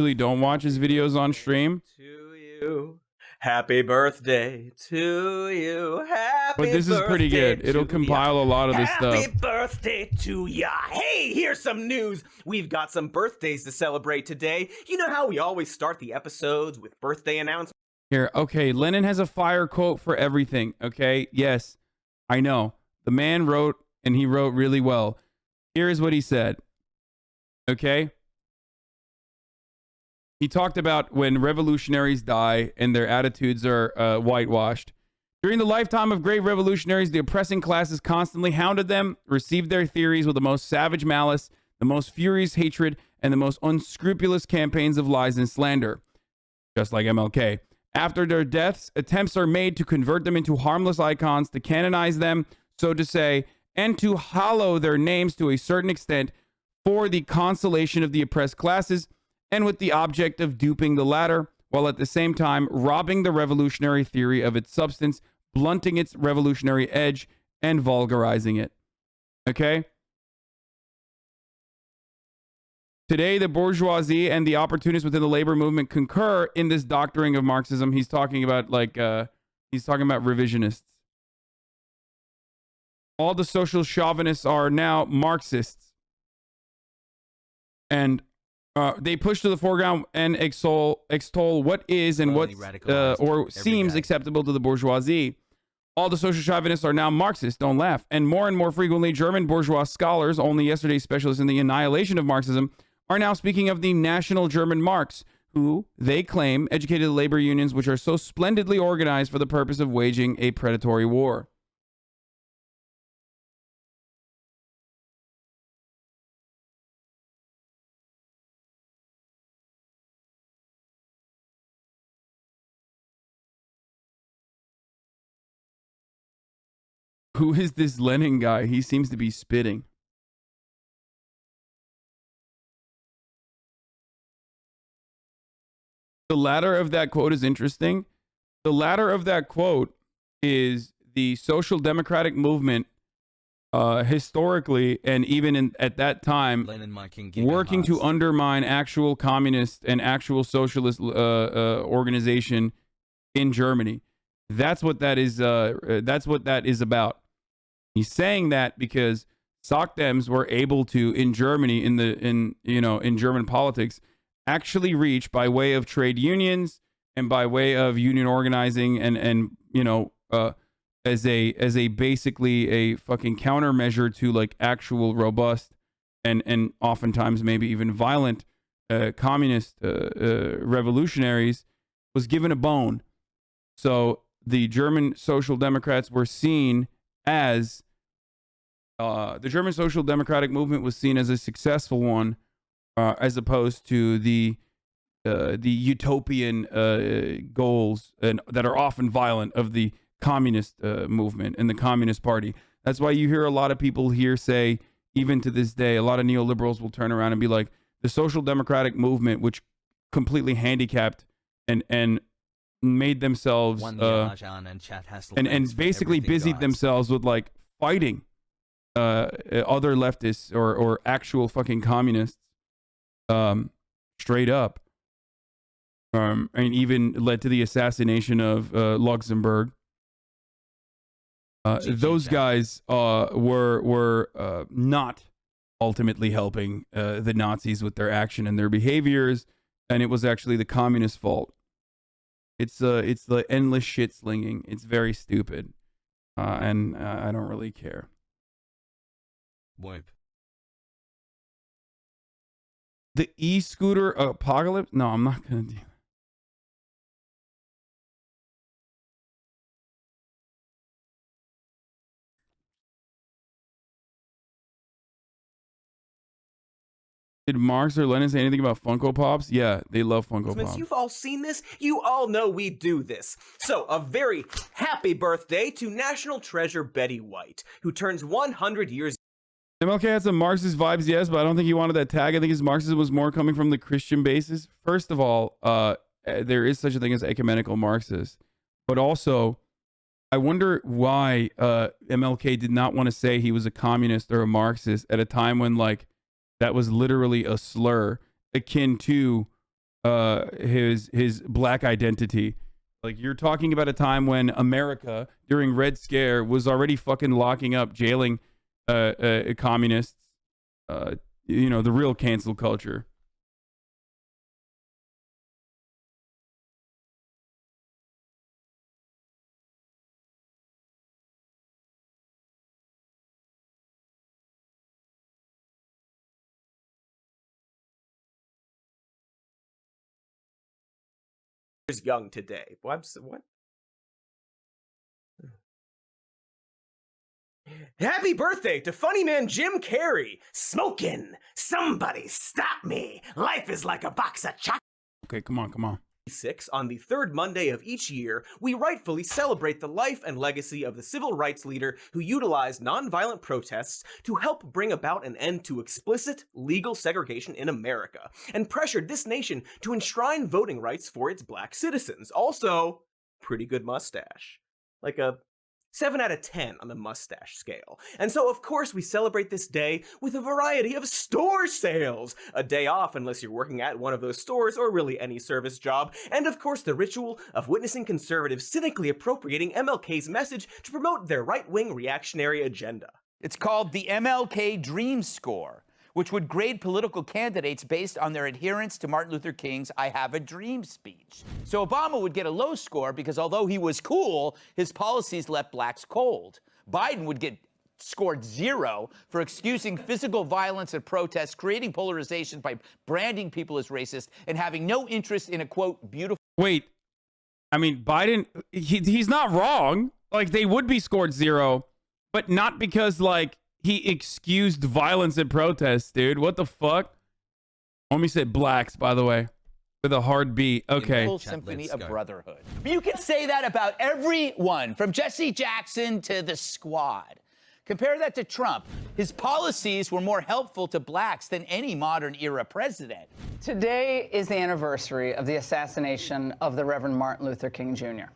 really don't watch his videos on stream. To you. Happy birthday to you. Happy But this is pretty good. It'll compile a lot of this stuff. Happy birthday to ya. Hey, here's some news. We've got some birthdays to celebrate today. You know how we always start the episodes with birthday announcements? Here, okay, Lennon has a fire quote for everything, okay? Yes, I know. The man wrote, and he wrote really well. Here is what he said, okay? He talked about when revolutionaries die and their attitudes are whitewashed. During the lifetime of great revolutionaries, the oppressing classes constantly hounded them, received their theories with the most savage malice, the most furious hatred, and the most unscrupulous campaigns of lies and slander, just like MLK. After their deaths, attempts are made to convert them into harmless icons, to canonize them, so to say, and to hallow their names to a certain extent for the consolation of the oppressed classes, and with the object of duping the latter, while at the same time robbing the revolutionary theory of its substance, blunting its revolutionary edge, and vulgarizing it. Okay? Today, the bourgeoisie and the opportunists within the labor movement concur in this doctoring of Marxism. He's talking about he's talking about revisionists. All the social chauvinists are now Marxists, and they push to the foreground and extol what is and what or seems acceptable to the bourgeoisie. All the social chauvinists are now Marxists. Don't laugh. And more frequently, German bourgeois scholars, only yesterday specialists in the annihilation of Marxism, are now speaking of the national German Marx, who, they claim, educated the labor unions which are so splendidly organized for the purpose of waging a predatory war. Who is this Lenin guy? He seems to be spitting. The latter of that quote is interesting. The latter of that quote is the social democratic movement historically and even at that time working to undermine actual communist and actual socialist organization in Germany. That's what that is. That's what that is about. He's saying that because SOCDEMs were able to, in Germany, in German politics, actually reach by way of trade unions and by way of union organizing and as a basically a fucking countermeasure to like actual robust and oftentimes maybe even violent communist revolutionaries, was given a bone. So the German Social Democrats were seen as the German Social Democratic movement was seen as a successful one, as opposed to the utopian goals and that are often violent of the communist movement and the Communist Party. That's why you hear a lot of people here say, even to this day, a lot of neoliberals will turn around and be like, the Social Democratic movement, which completely handicapped and made themselves and basically busied themselves with like fighting other leftists or actual fucking communists straight up, and even led to the assassination of Luxembourg. Those guys were not ultimately helping the Nazis with their action and their behaviors, and it was actually the communist fault. It's the endless shit slinging. It's very stupid, and I don't really care. Wipe. The e-scooter apocalypse? No, I'm not gonna do that. Did Marx or Lenin say anything about Funko Pops? Yeah, they love Funko Pops. You've all seen this. You all know we do this. So, a very happy birthday to National Treasure Betty White, who turns 100 years. MLK had some Marxist vibes, yes, but I don't think he wanted that tag. I think his Marxism was more coming from the Christian basis. First of all, there is such a thing as ecumenical Marxists. But also, I wonder why MLK did not want to say he was a communist or a Marxist at a time when, like, that was literally a slur akin to his black identity. Like, you're talking about a time when America during Red Scare was already fucking locking up, jailing communists. You know, the real cancel culture. Is young today. What? Happy birthday to funny man Jim Carrey. Smoking. Somebody stop me. Life is like a box of chocolates. Okay, come on. On the third Monday of each year, we rightfully celebrate the life and legacy of the civil rights leader who utilized nonviolent protests to help bring about an end to explicit legal segregation in America, and pressured this nation to enshrine voting rights for its black citizens. Also, pretty good mustache. Like a 7 out of 10 on the mustache scale. And so, of course, we celebrate this day with a variety of store sales. A day off unless you're working at one of those stores or really any service job. And of course, the ritual of witnessing conservatives cynically appropriating MLK's message to promote their right-wing reactionary agenda. It's called the MLK Dream Score, which would grade political candidates based on their adherence to Martin Luther King's I Have a Dream speech. So Obama would get a low score because although he was cool, his policies left blacks cold. Biden would get scored 0 for excusing physical violence at protests, creating polarization by branding people as racist, and having no interest in a, quote, beautiful... Wait, I mean, Biden, he's not wrong. Like, they would be scored 0, but not because, like, he excused violence at protests, dude. What the fuck? Homie said blacks, by the way, with a hard beat. Okay. Full symphony of brotherhood. You can say that about everyone, from Jesse Jackson to the Squad. Compare that to Trump. His policies were more helpful to blacks than any modern era president. Today is the anniversary of the assassination of the Reverend Martin Luther King Jr.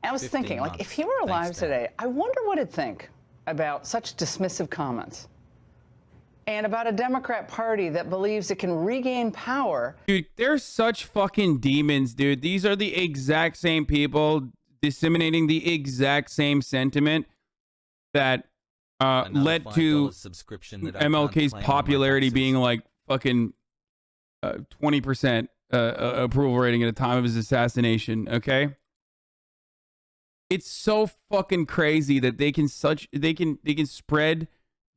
I was thinking, like, if he were alive today, I wonder what he'd think about such dismissive comments and about a Democrat Party that believes it can regain power. Dude, they're such fucking demons, dude. These are the exact same people disseminating the exact same sentiment that led to MLK's popularity being like fucking 20% approval rating at the time of his assassination, okay? It's so fucking crazy that they can spread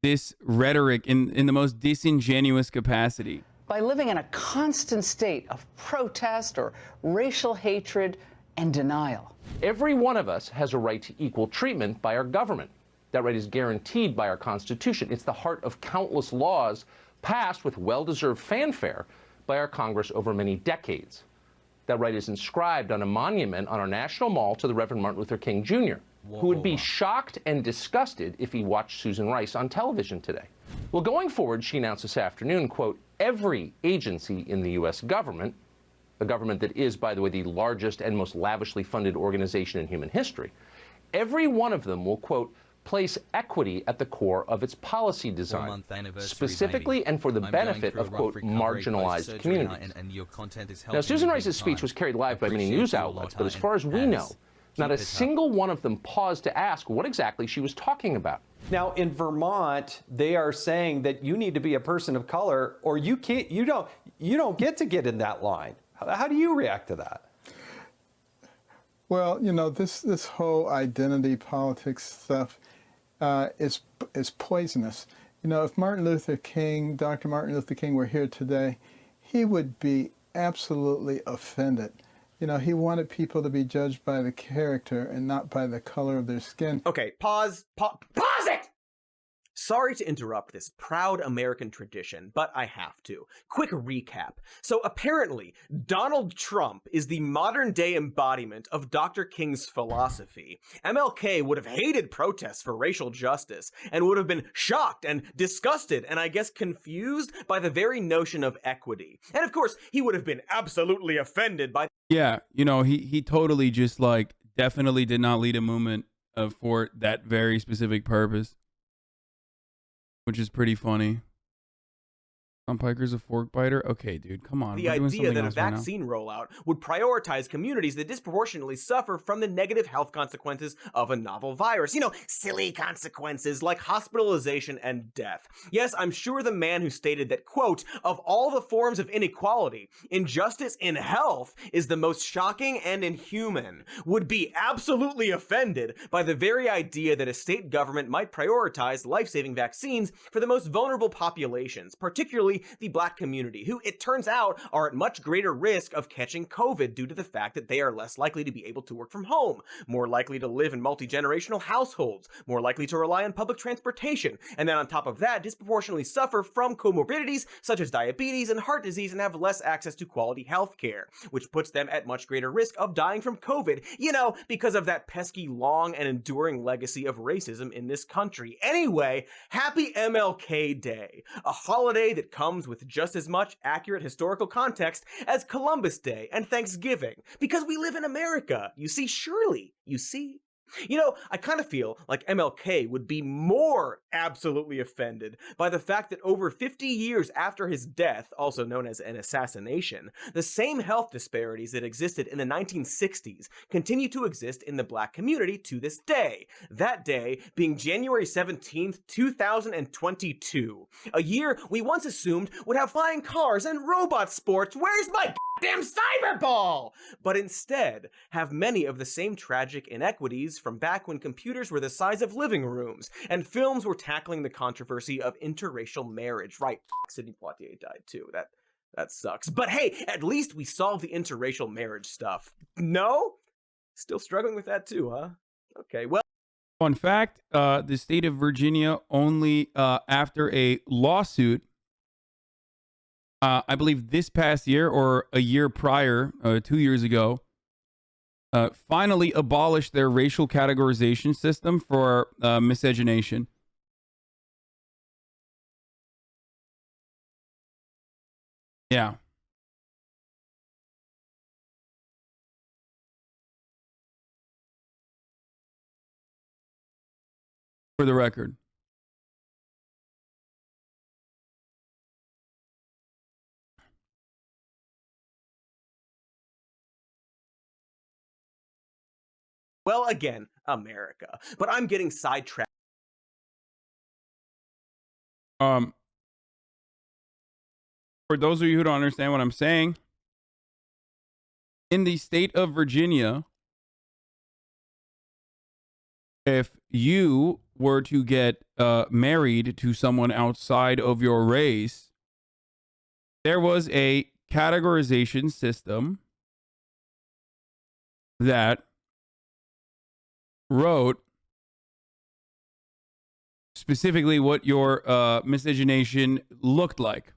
this rhetoric in the most disingenuous capacity. By living in a constant state of protest or racial hatred and denial. Every one of us has a right to equal treatment by our government. That right is guaranteed by our Constitution. It's the heart of countless laws passed with well-deserved fanfare by our Congress over many decades. That right is inscribed on a monument on our National Mall to the Reverend Martin Luther King Jr., who would be shocked and disgusted if he watched Susan Rice on television today. Well, going forward, she announced this afternoon, quote, every agency in the U.S. government, a government that is, by the way, the largest and most lavishly funded organization in human history, every one of them will, quote, place equity at the core of its policy design, specifically and for the benefit of, quote, marginalized communities. Now, Susan Rice's speech was carried live by many news outlets, but as far as we know, not a single one of them paused to ask what exactly she was talking about. Now, in Vermont, they are saying that you need to be a person of color, or you don't get to get in that line. How do you react to that? Well, you know, this whole identity politics stuff is poisonous. You know, if Martin Luther King, Dr. Martin Luther King were here today, he would be absolutely offended. You know, he wanted people to be judged by the character and not by the color of their skin. Okay, pause it! Sorry to interrupt this proud American tradition, but I have to. Quick recap. So apparently, Donald Trump is the modern-day embodiment of Dr. King's philosophy. MLK would have hated protests for racial justice and would have been shocked and disgusted and I guess confused by the very notion of equity. And of course, he would have been absolutely offended by... Yeah, you know, he totally just like definitely did not lead a movement for that very specific purpose. Which is pretty funny. Hasan Piker's a fork biter? Okay, dude, come on. The We're doing idea something that a else right now. vaccine rollout would prioritize communities that disproportionately suffer from the negative health consequences of a novel virus. You know, silly consequences like hospitalization and death. Yes, I'm sure the man who stated that, quote, of all the forms of inequality, injustice in health is the most shocking and inhuman, would be absolutely offended by the very idea that a state government might prioritize life-saving vaccines for the most vulnerable populations, particularly the Black community, who it turns out are at much greater risk of catching COVID due to the fact that they are less likely to be able to work from home, more likely to live in multi-generational households, more likely to rely on public transportation, and then on top of that, disproportionately suffer from comorbidities such as diabetes and heart disease and have less access to quality health care, which puts them at much greater risk of dying from COVID, you know, because of that pesky long and enduring legacy of racism in this country. Anyway, happy MLK Day, a holiday that comes with just as much accurate historical context as Columbus Day and Thanksgiving, because we live in America, you see, surely, you see. You know, I kind of feel like MLK would be more absolutely offended by the fact that over 50 years after his death, also known as an assassination, the same health disparities that existed in the 1960s continue to exist in the Black community to this day. That day being January 17th, 2022. A year we once assumed would have flying cars and robot sports. Where's my damn cyberball? But instead have many of the same tragic inequities from back when computers were the size of living rooms and films were tackling the controversy of interracial marriage. Right, Sidney Poitier died too. That sucks. But hey, at least we solved the interracial marriage stuff. No? Still struggling with that too, huh? Okay, well. Fun fact, the state of Virginia only after a lawsuit, I believe this past year or a year prior, 2 years ago, finally abolished their racial categorization system for miscegenation. Yeah. For the record. Well, again, America. But I'm getting sidetracked. For those of you who don't understand what I'm saying, in the state of Virginia, if you were to get married to someone outside of your race, there was a categorization system that wrote specifically what your miscegenation looked like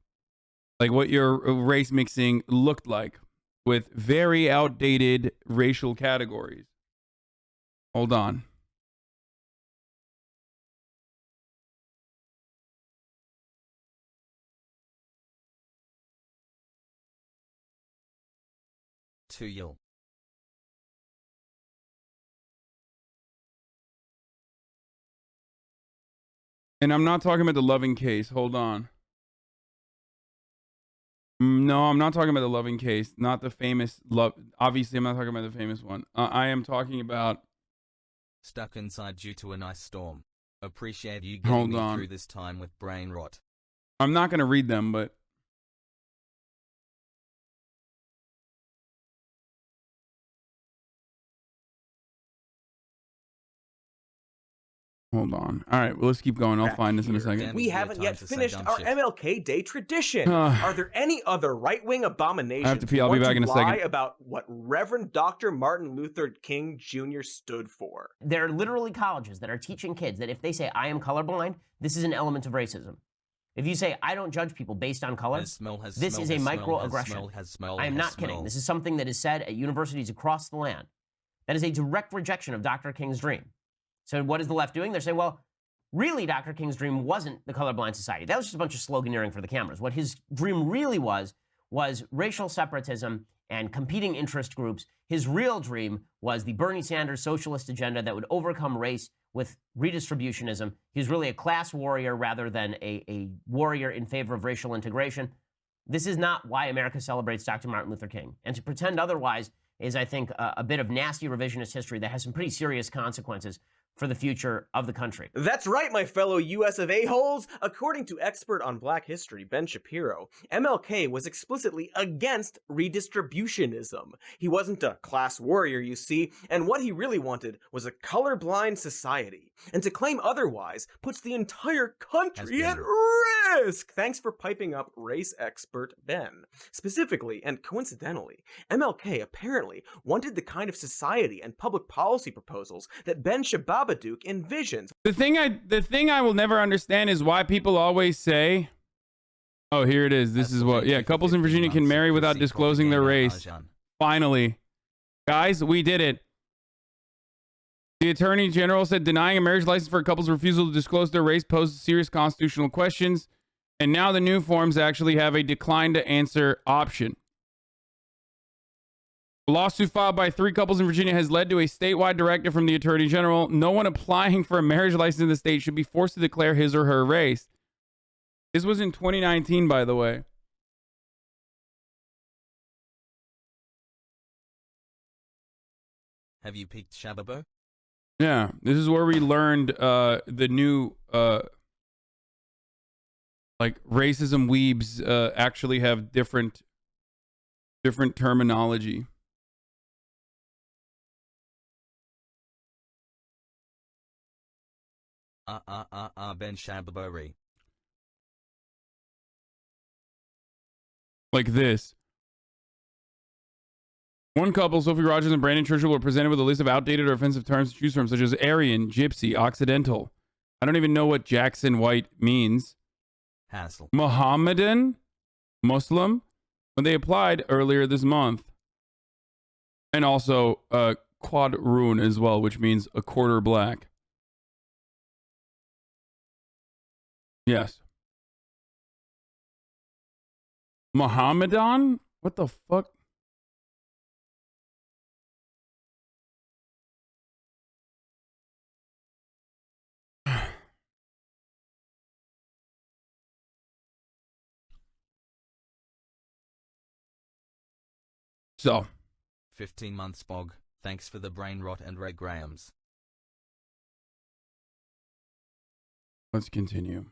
what your race mixing looked like, with very outdated racial categories. Hold on. To you. And I'm not talking about the Loving case. Hold on. No, I'm not talking about the Loving case. Not the famous love. Obviously, I'm not talking about the famous one. I am talking about. Stuck inside due to an ice storm. Appreciate you getting me through this time with brain rot. I'm not going to read them, but. Hold on. All right, well, let's keep going. I'll find this in a second. We haven't yet finished our MLK Day tradition. Are there any other right-wing abominations I have to pee. I'll be back in a second. About what Reverend Dr. Martin Luther King Jr. stood for? There are literally colleges that are teaching kids that if they say, I am colorblind, this is an element of racism. If you say, I don't judge people based on color, this is a microaggression. I am not kidding. This is something that is said at universities across the land. That is a direct rejection of Dr. King's dream. So what is the left doing? They're saying, well, really, Dr. King's dream wasn't the colorblind society. That was just a bunch of sloganeering for the cameras. What his dream really was racial separatism and competing interest groups. His real dream was the Bernie Sanders socialist agenda that would overcome race with redistributionism. He was really a class warrior rather than a warrior in favor of racial integration. This is not why America celebrates Dr. Martin Luther King. And to pretend otherwise is, I think, a bit of nasty revisionist history that has some pretty serious consequences for the future of the country. That's right, my fellow US of A-holes. According to expert on black history Ben Shapiro, MLK was explicitly against redistributionism. He wasn't a class warrior, you see, and what he really wanted was a colorblind society. And to claim otherwise puts the entire country at risk. Thanks for piping up race expert Ben. Specifically, and coincidentally, MLK apparently wanted the kind of society and public policy proposals that Ben Shababadook envisions. The thing I will never understand is why people always say, oh, here it is. This is what, yeah, couples in Virginia can marry without disclosing their race. Finally. Guys, we did it. The Attorney General said denying a marriage license for a couple's refusal to disclose their race poses serious constitutional questions. And now the new forms actually have a decline to answer option. A lawsuit filed by 3 couples in Virginia has led to a statewide directive from the Attorney General. No one applying for a marriage license in the state should be forced to declare his or her race. This was in 2019, by the way. Have you peeked Shababo? Yeah, this is where we learned the new like racism weebs actually have different terminology. Ben Shababori. Like this. One couple, Sophie Rogers and Brandon Churchill, were presented with a list of outdated or offensive terms to choose from, such as Aryan, Gypsy, Occidental. I don't even know what Jackson White means. Hassle. Mohammedan, Muslim, when they applied earlier this month. And also Quadroon as well, which means a quarter black. Yes. Mohammedan? What the fuck? So. 15 months Bog. Thanks for the brain rot and Ray Grahams. Let's continue.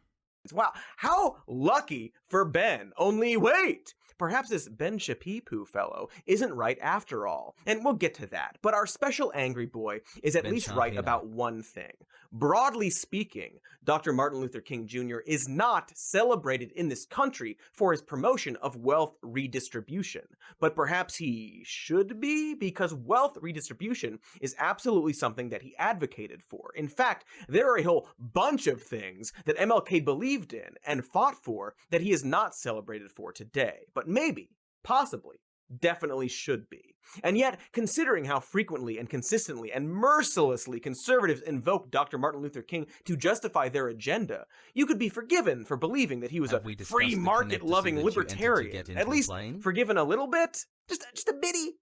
Wow, how lucky for Ben. Only wait! Perhaps this Ben Shapipu fellow isn't right after all, and we'll get to that. But our special angry boy is at least right about one thing. Broadly speaking, Dr. Martin Luther King Jr. is not celebrated in this country for his promotion of wealth redistribution. But perhaps he should be, because wealth redistribution is absolutely something that he advocated for. In fact, there are a whole bunch of things that MLK believed in and fought for that he is not celebrated for today. But maybe, possibly, definitely should be. And yet, considering how frequently and consistently and mercilessly conservatives invoke Dr. Martin Luther King to justify their agenda, you could be forgiven for believing that he was a free market-loving libertarian. At least forgiven a little bit? Just a bitty?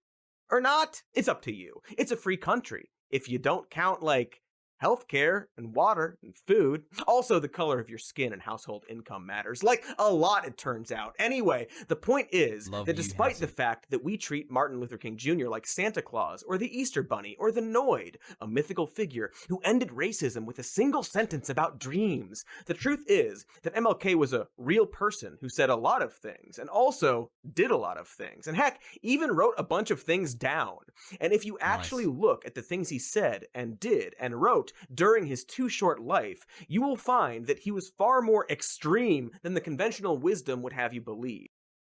Or not? It's up to you. It's a free country. If you don't count, like, healthcare and water and food. Also, the color of your skin and household income matters. Like a lot, it turns out. Anyway, the point is that despite the fact that we treat Martin Luther King Jr. like Santa Claus or the Easter Bunny or the Noid, a mythical figure who ended racism with a single sentence about dreams, the truth is that MLK was a real person who said a lot of things and also did a lot of things. And heck, even wrote a bunch of things down. And if you actually look at the things he said and did and wrote during his too short life, you will find that he was far more extreme than the conventional wisdom would have you believe.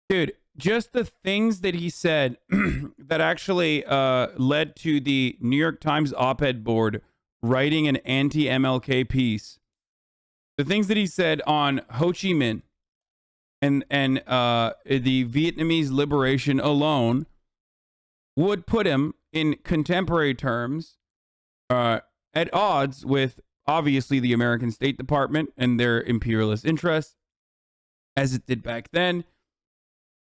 Dude, just the things that he said that actually led to the New York Times op-ed board writing an anti-MLK piece. The things that he said on Ho Chi Minh and the Vietnamese liberation alone would put him in contemporary terms at odds with, obviously, the American State Department and their imperialist interests, as it did back then,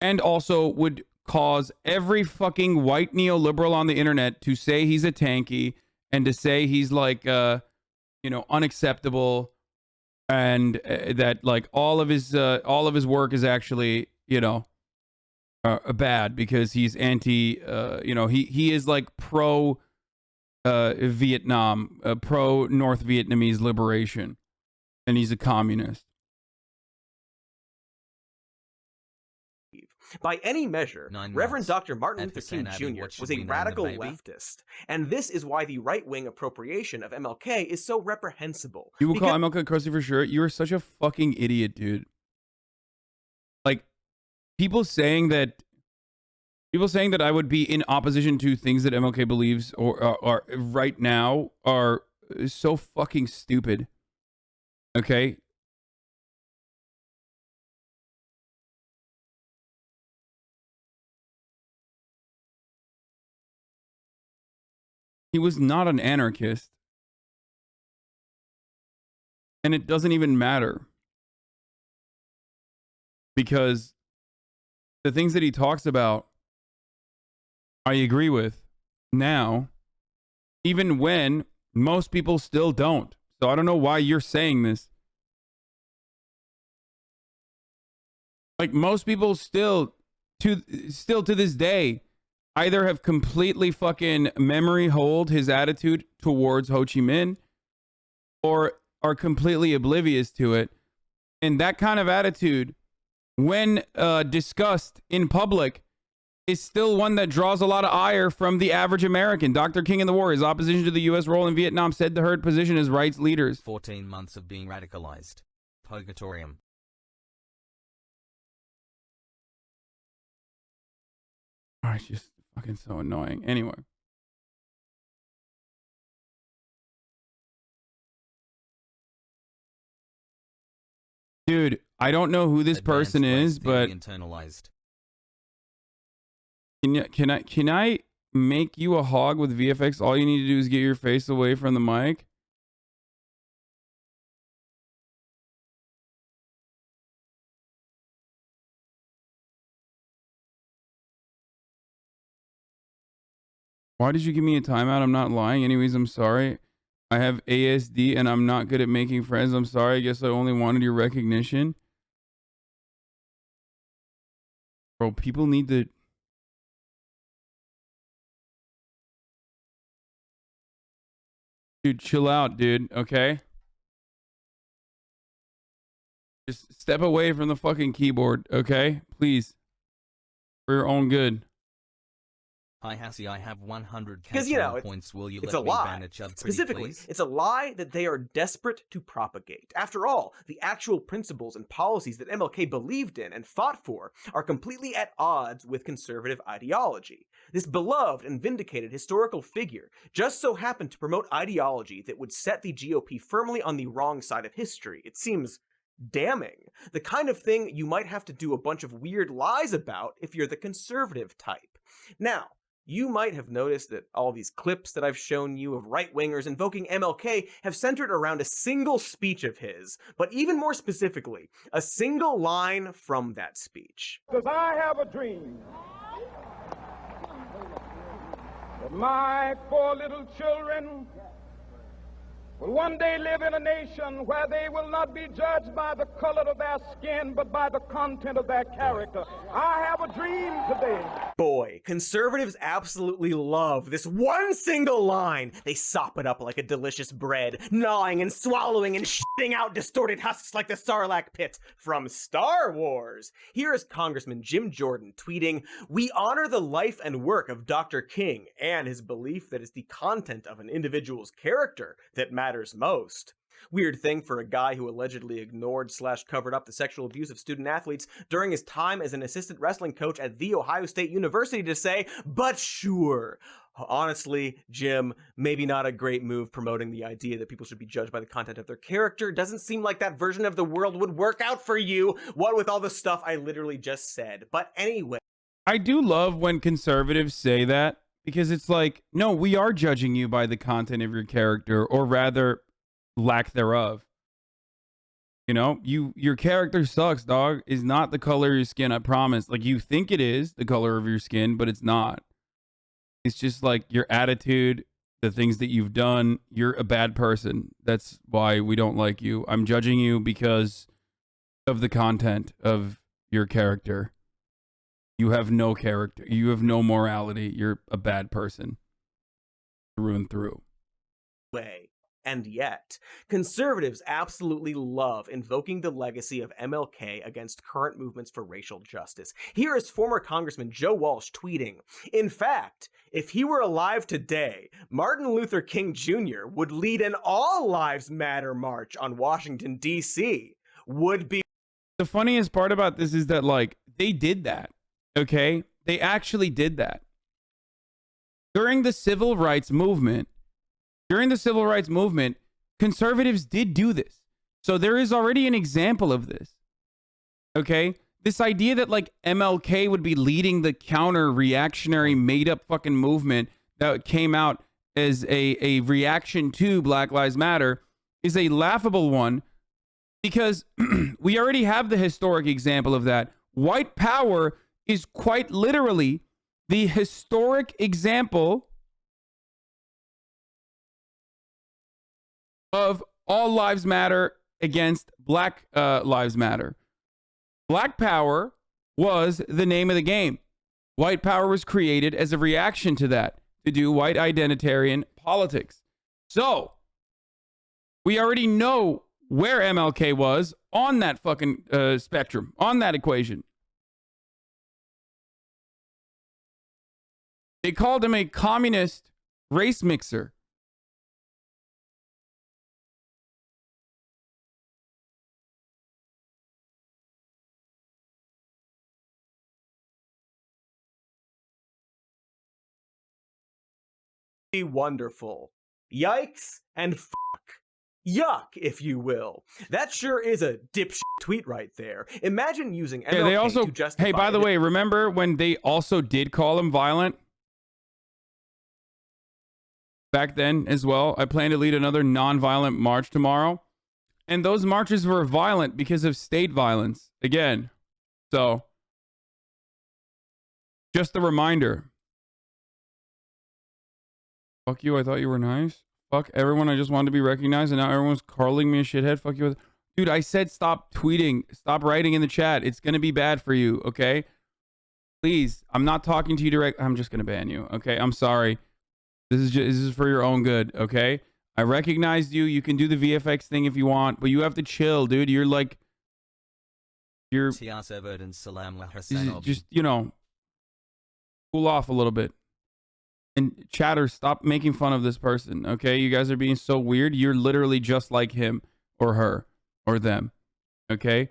and also would cause every fucking white neoliberal on the internet to say he's a tanky and to say he's like, unacceptable, and that like all of his work is actually bad because he's anti he is like pro Vietnam, pro North Vietnamese liberation, and he's a communist. By any measure, Reverend Dr. Martin Luther King Jr. was a radical leftist, and this is why the right-wing appropriation of MLK is so reprehensible. You will call MLK Crusty for sure? You are such a fucking idiot, dude. Like, people saying that I would be in opposition to things that MLK believes or are right now are so fucking stupid. Okay? He was not an anarchist. And it doesn't even matter. Because the things that he talks about, I agree with now, even when most people still don't. So I don't know why you're saying this. Like, most people still to this day either have completely fucking memory hold his attitude towards Ho Chi Minh or are completely oblivious to it. And that kind of attitude, when discussed in public, is still one that draws a lot of ire from the average American. Dr. King and the War, his opposition to the U.S. role in Vietnam, said to her position as rights leaders. 14 months of being radicalized. Purgatorium. Oh, it's just fucking so annoying. Anyway. Dude, I don't know who this person is, but internalized. Can I make you a hog with VFX? All you need to do is get your face away from the mic. Why did you give me a timeout? I'm not lying. Anyways, I'm sorry. I have ASD and I'm not good at making friends. I'm sorry. I guess I only wanted your recognition. Bro, people need to... Dude, chill out, dude. Okay? Just step away from the fucking keyboard, okay? Please. For your own good. Hi, Hassie, I have 100 because points. Will you it's let a me lie. ban a chud Specifically, please? It's a lie that they are desperate to propagate. After all, the actual principles and policies that MLK believed in and fought for are completely at odds with conservative ideology. This beloved and vindicated historical figure just so happened to promote ideology that would set the GOP firmly on the wrong side of history. It seems damning. The kind of thing you might have to do a bunch of weird lies about if you're the conservative type. Now, you might have noticed that all these clips that I've shown you of right-wingers invoking MLK have centered around a single speech of his, but even more specifically, a single line from that speech. Because I have a dream that my 4 little children will one day live in a nation where they will not be judged by the color of their skin, but by the content of their character. I have a dream today. Boy, conservatives absolutely love this one single line. They sop it up like a delicious bread, gnawing and swallowing and shitting out distorted husks like the Sarlacc pit from Star Wars. Here is Congressman Jim Jordan tweeting, "We honor the life and work of Dr. King and his belief that it's the content of an individual's character that matters most." Weird thing for a guy who allegedly ignored/covered up the sexual abuse of student athletes during his time as an assistant wrestling coach at The Ohio State University to say, but sure. Honestly, Jim, maybe not a great move promoting the idea that people should be judged by the content of their character. Doesn't seem like that version of the world would work out for you, what with all the stuff I literally just said. But anyway. I do love when conservatives say that, because it's like, no, we are judging you by the content of your character, or rather, lack thereof. You know, your character sucks, dog. Is not the color of your skin, I promise. Like, you think it is the color of your skin, but it's not. It's just like your attitude, the things that you've done. You're a bad person. That's why we don't like you. I'm judging you because of the content of your character. You have no character. You have no morality. You're a bad person through and through. And yet, conservatives absolutely love invoking the legacy of MLK against current movements for racial justice. Here is former Congressman Joe Walsh tweeting, "In fact, if he were alive today, Martin Luther King Jr. would lead an All Lives Matter march on Washington, D.C. Would be..." The funniest part about this is that, like, they did that, okay? They actually did that. During the civil rights movement, conservatives did do this. So there is already an example of this. Okay? This idea that like MLK would be leading the counter-reactionary made-up fucking movement that came out as a reaction to Black Lives Matter is a laughable one because we already have the historic example of that. White power is quite literally the historic example of all lives matter against Black Lives Matter. Black power was the name of the game. White power was created as a reaction to that, to do white identitarian politics. So, we already know where MLK was on that fucking spectrum, on that equation. They called him a communist race mixer. Wonderful. Yikes and fuck. Yuck, if you will. That sure is a dipshit tweet right there. Imagine using MLK they also, to justify... Hey, by the way, remember when they also did call him violent? Back then as well. I plan to lead another non-violent march tomorrow. And those marches were violent because of state violence. Again. So, just a reminder. Fuck you, I thought you were nice. Fuck everyone, I just wanted to be recognized, and now everyone's calling me a shithead. Fuck you. Dude, I said stop tweeting. Stop writing in the chat. It's going to be bad for you, okay? Please, I'm not talking to you direct. I'm just going to ban you, okay? I'm sorry. This is for your own good, okay? I recognized you. You can do the VFX thing if you want, but you have to chill, dude. You're like... You're... Just, you know... Cool off a little bit. And chatter, stop making fun of this person, okay? You guys are being so weird. You're literally just like him or her or them, okay?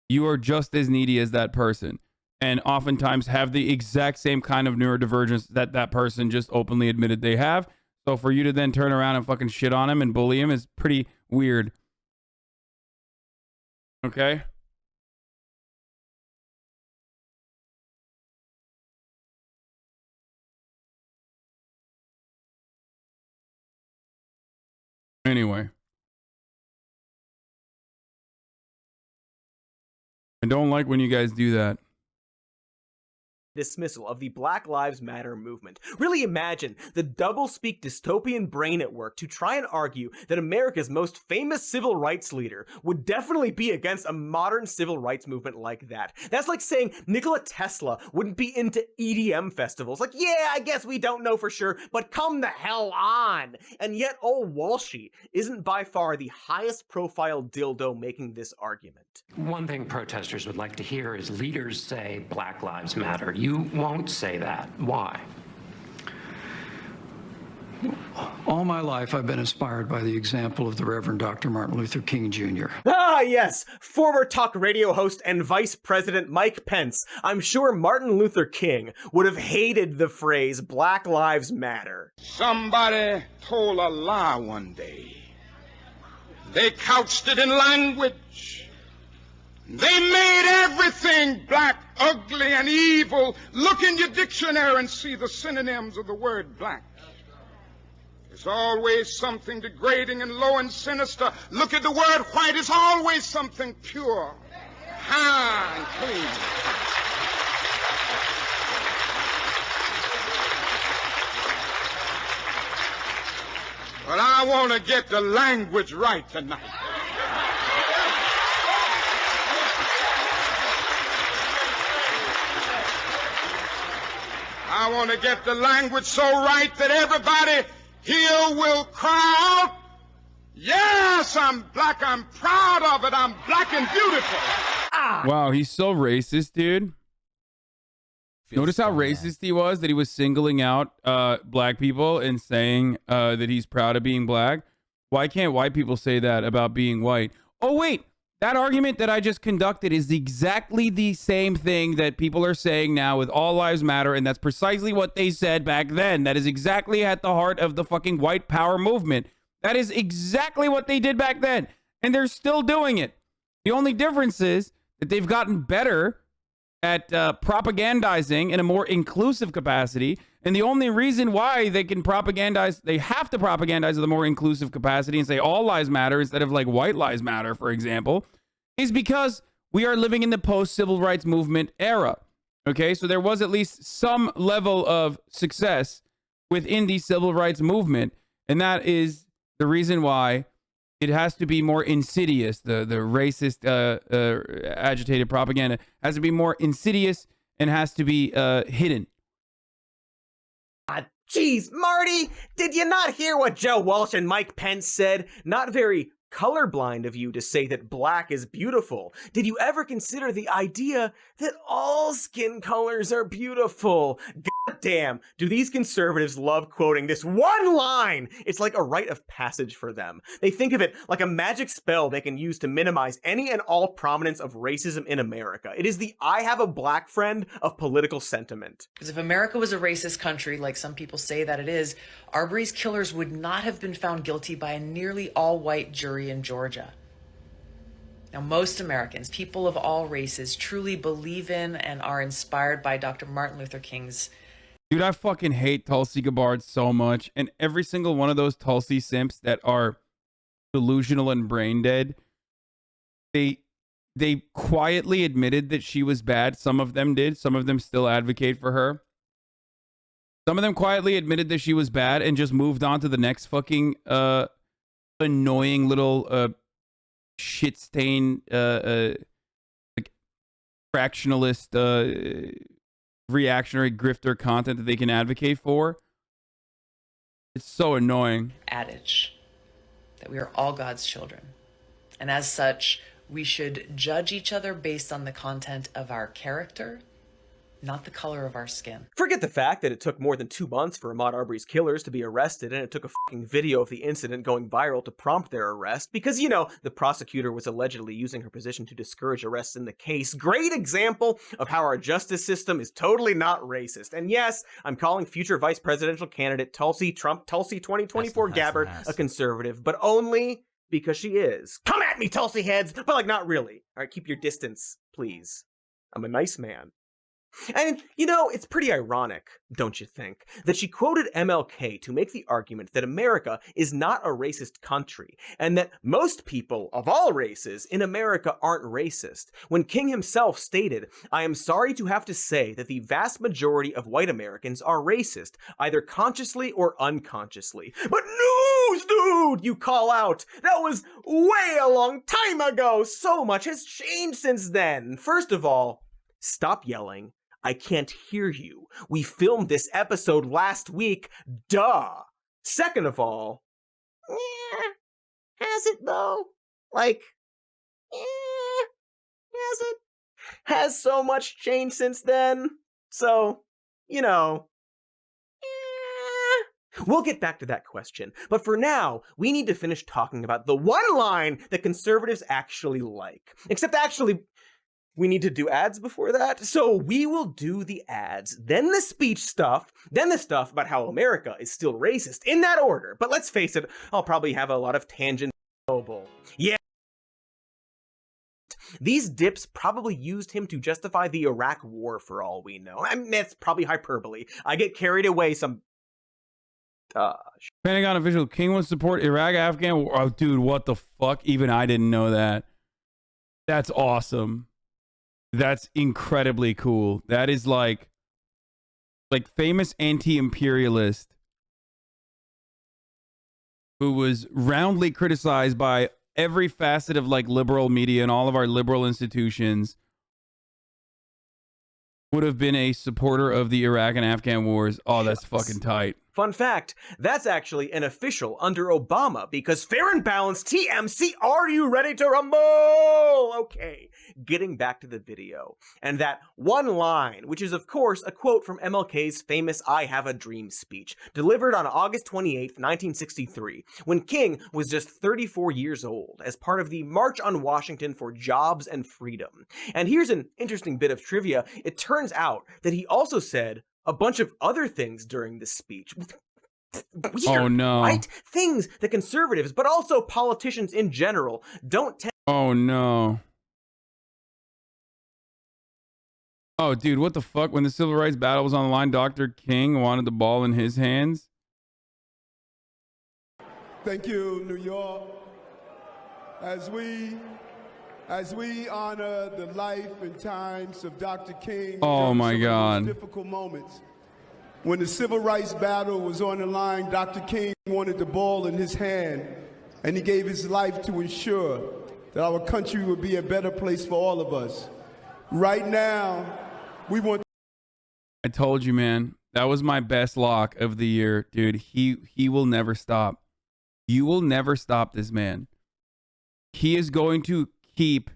You are just as needy as that person. And oftentimes have the exact same kind of neurodivergence that that person just openly admitted they have. So for you to then turn around and fucking shit on him and bully him is pretty weird. Okay? Anyway. I don't like when you guys do that. Dismissal of the Black Lives Matter movement. Really imagine the doublespeak dystopian brain at work to try and argue that America's most famous civil rights leader would definitely be against a modern civil rights movement like that. That's like saying Nikola Tesla wouldn't be into EDM festivals. Like, yeah, I guess we don't know for sure, but come the hell on. And yet old Walshy isn't by far the highest profile dildo making this argument. One thing protesters would like to hear is leaders say Black Lives Matter. You won't say that. Why? All my life, I've been inspired by the example of the Reverend Dr. Martin Luther King Jr. Ah, yes, former talk radio host and Vice President Mike Pence. I'm sure Martin Luther King would have hated the phrase Black Lives Matter. Somebody told a lie one day. They couched it in language. They made everything black, ugly, and evil. Look in your dictionary and see the synonyms of the word black. There's always something degrading and low and sinister. Look at the word white. It's always something pure, high, and clean. I want to get the language right tonight. I want to get the language so right that everybody here will cry out, yes, I'm black, I'm proud of it, I'm black and beautiful. Wow, he's so racist, dude. Notice how racist he was, that he was singling out black people and saying that he's proud of being black. Why can't white people say that about being white? Oh, wait, that argument that I just conducted is exactly the same thing that people are saying now with All Lives Matter, and that's precisely what they said back then. That is exactly at the heart of the fucking white power movement. That is exactly what they did back then, and they're still doing it. The only difference is that they've gotten better at propagandizing in a more inclusive capacity. And the only reason why they can propagandize, they have to propagandize with a more inclusive capacity and say all lives matter instead of like white lives matter, for example, is because we are living in the post-civil rights movement era. Okay, so there was at least some level of success within the civil rights movement. And that is the reason why it has to be more insidious. The racist, agitated propaganda has to be more insidious and has to be hidden. Jeez, Marty, did you not hear what Joe Walsh and Mike Pence said? Not very colorblind of you to say that black is beautiful. Did you ever consider the idea that all skin colors are beautiful? God damn, do these conservatives love quoting this one line? It's like a rite of passage for them. They think of it like a magic spell they can use to minimize any and all prominence of racism in America. It is the I have a black friend of political sentiment. Because if America was a racist country, like some people say that it is, Arbery's killers would not have been found guilty by a nearly all-white jury in Georgia. Now, most Americans, people of all races, truly believe in and are inspired by Dr. Martin Luther King's. Dude, I fucking hate Tulsi Gabbard so much. And every single one of those Tulsi simps that are delusional and brain dead, they quietly admitted that she was bad. Some of them did. Some of them still advocate for her. Some of them quietly admitted that she was bad and just moved on to the next fucking annoying little shit stain like fractionalist reactionary grifter content that they can advocate for. It's so annoying. Adage that we are all God's children, and as such we should judge each other based on the content of our character, not the color of our skin. Forget the fact that it took more than 2 months for Ahmaud Arbery's killers to be arrested, and it took a fucking video of the incident going viral to prompt their arrest, because, you know, the prosecutor was allegedly using her position to discourage arrests in the case. Great example of how our justice system is totally not racist. And yes, I'm calling future vice presidential candidate Tulsi 2024 Gabbard a conservative, but only because she is. Come at me, Tulsi heads! But like, not really. All right, keep your distance, please. I'm a nice man. And, you know, it's pretty ironic, don't you think, that she quoted MLK to make the argument that America is not a racist country, and that most people of all races in America aren't racist, when King himself stated, "I am sorry to have to say that the vast majority of white Americans are racist, either consciously or unconsciously." But news, dude, you call out. That was way a long time ago. So much has changed since then. First of all, stop yelling. I can't hear you. We filmed this episode last week. Duh. Second of all, has it though? Like, has it? Has so much changed since then? So, you know, we'll get back to that question. But for now, we need to finish talking about the one line that conservatives actually like. Except actually, we need to do ads before that, so we will do the ads, then the speech stuff, then the stuff about how America is still racist, in that order. But let's face it, I'll probably have a lot of tangents. Yeah. These dips probably used him to justify the Iraq war for all we know. I mean, that's probably hyperbole. I get carried away some... Pentagon official, King would support Iraq, Afghan war. Oh, dude, what the fuck? Even I didn't know that. That's awesome. That's incredibly cool. That is like famous anti-imperialist who was roundly criticized by every facet of like liberal media and all of our liberal institutions, would have been a supporter of the Iraq and Afghan wars. Oh, that's fucking tight. Fun fact, that's actually an official under Obama, because fair and balanced TMC, are you ready to rumble? Okay, getting back to the video. And that one line, which is of course a quote from MLK's famous I Have a Dream speech, delivered on August 28th, 1963, when King was just 34 years old, as part of the March on Washington for Jobs and Freedom. And here's an interesting bit of trivia. It turns out that he also said a bunch of other things during this speech. Weird, oh no. Right? Things that conservatives, but also politicians in general, don't tend. Oh no. Oh dude, what the fuck? When the civil rights battle was on the line, Dr. King wanted the ball in his hands. Thank you, New York. As we honor the life and times of Dr. King, oh my God, difficult moments. When the civil rights battle was on the line, Dr. King wanted the ball in his hand, and he gave his life to ensure that our country would be a better place for all of us. Right now, we want. I told you, man, that was my best lock of the year, dude. He will never stop. You will never stop this man. He is going to keep.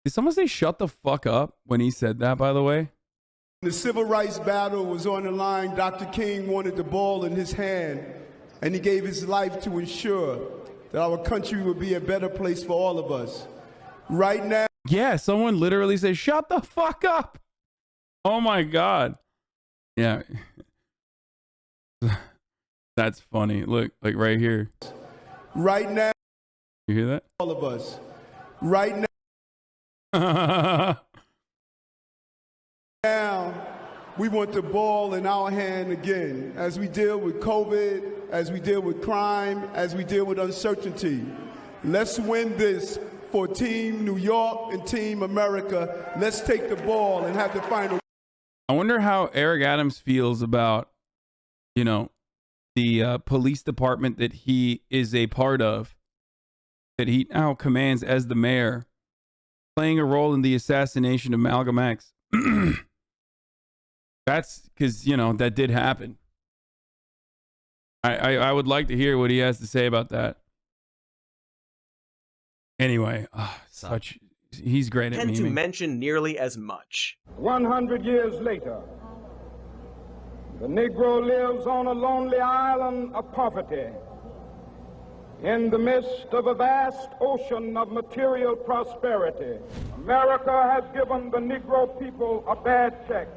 Did someone say shut the fuck up when he said that, by the way? When the civil rights battle was on the line, Dr. King wanted the ball in his hand, and he gave his life to ensure that our country would be a better place for all of us. Right now. Yeah, someone literally said, shut the fuck up. Oh my God. Yeah. That's funny. Look, like right here. Right now. You hear that? All of us. Right now. Now, we want the ball in our hand again as we deal with COVID, as we deal with crime, as we deal with uncertainty. Let's win this for Team New York and Team America. Let's take the ball and have the final. I wonder how Eric Adams feels about, you know, the police department that he is a part of, that he now commands as the mayor, playing a role in the assassination of Malcolm X. That's because, you know, that did happen. I would like to hear what he has to say about that. Anyway, he's great at tend to memeing. mention nearly as much. 100 years later, the Negro lives on a lonely island of poverty in the midst of a vast ocean of material prosperity. America has given the Negro people a bad check,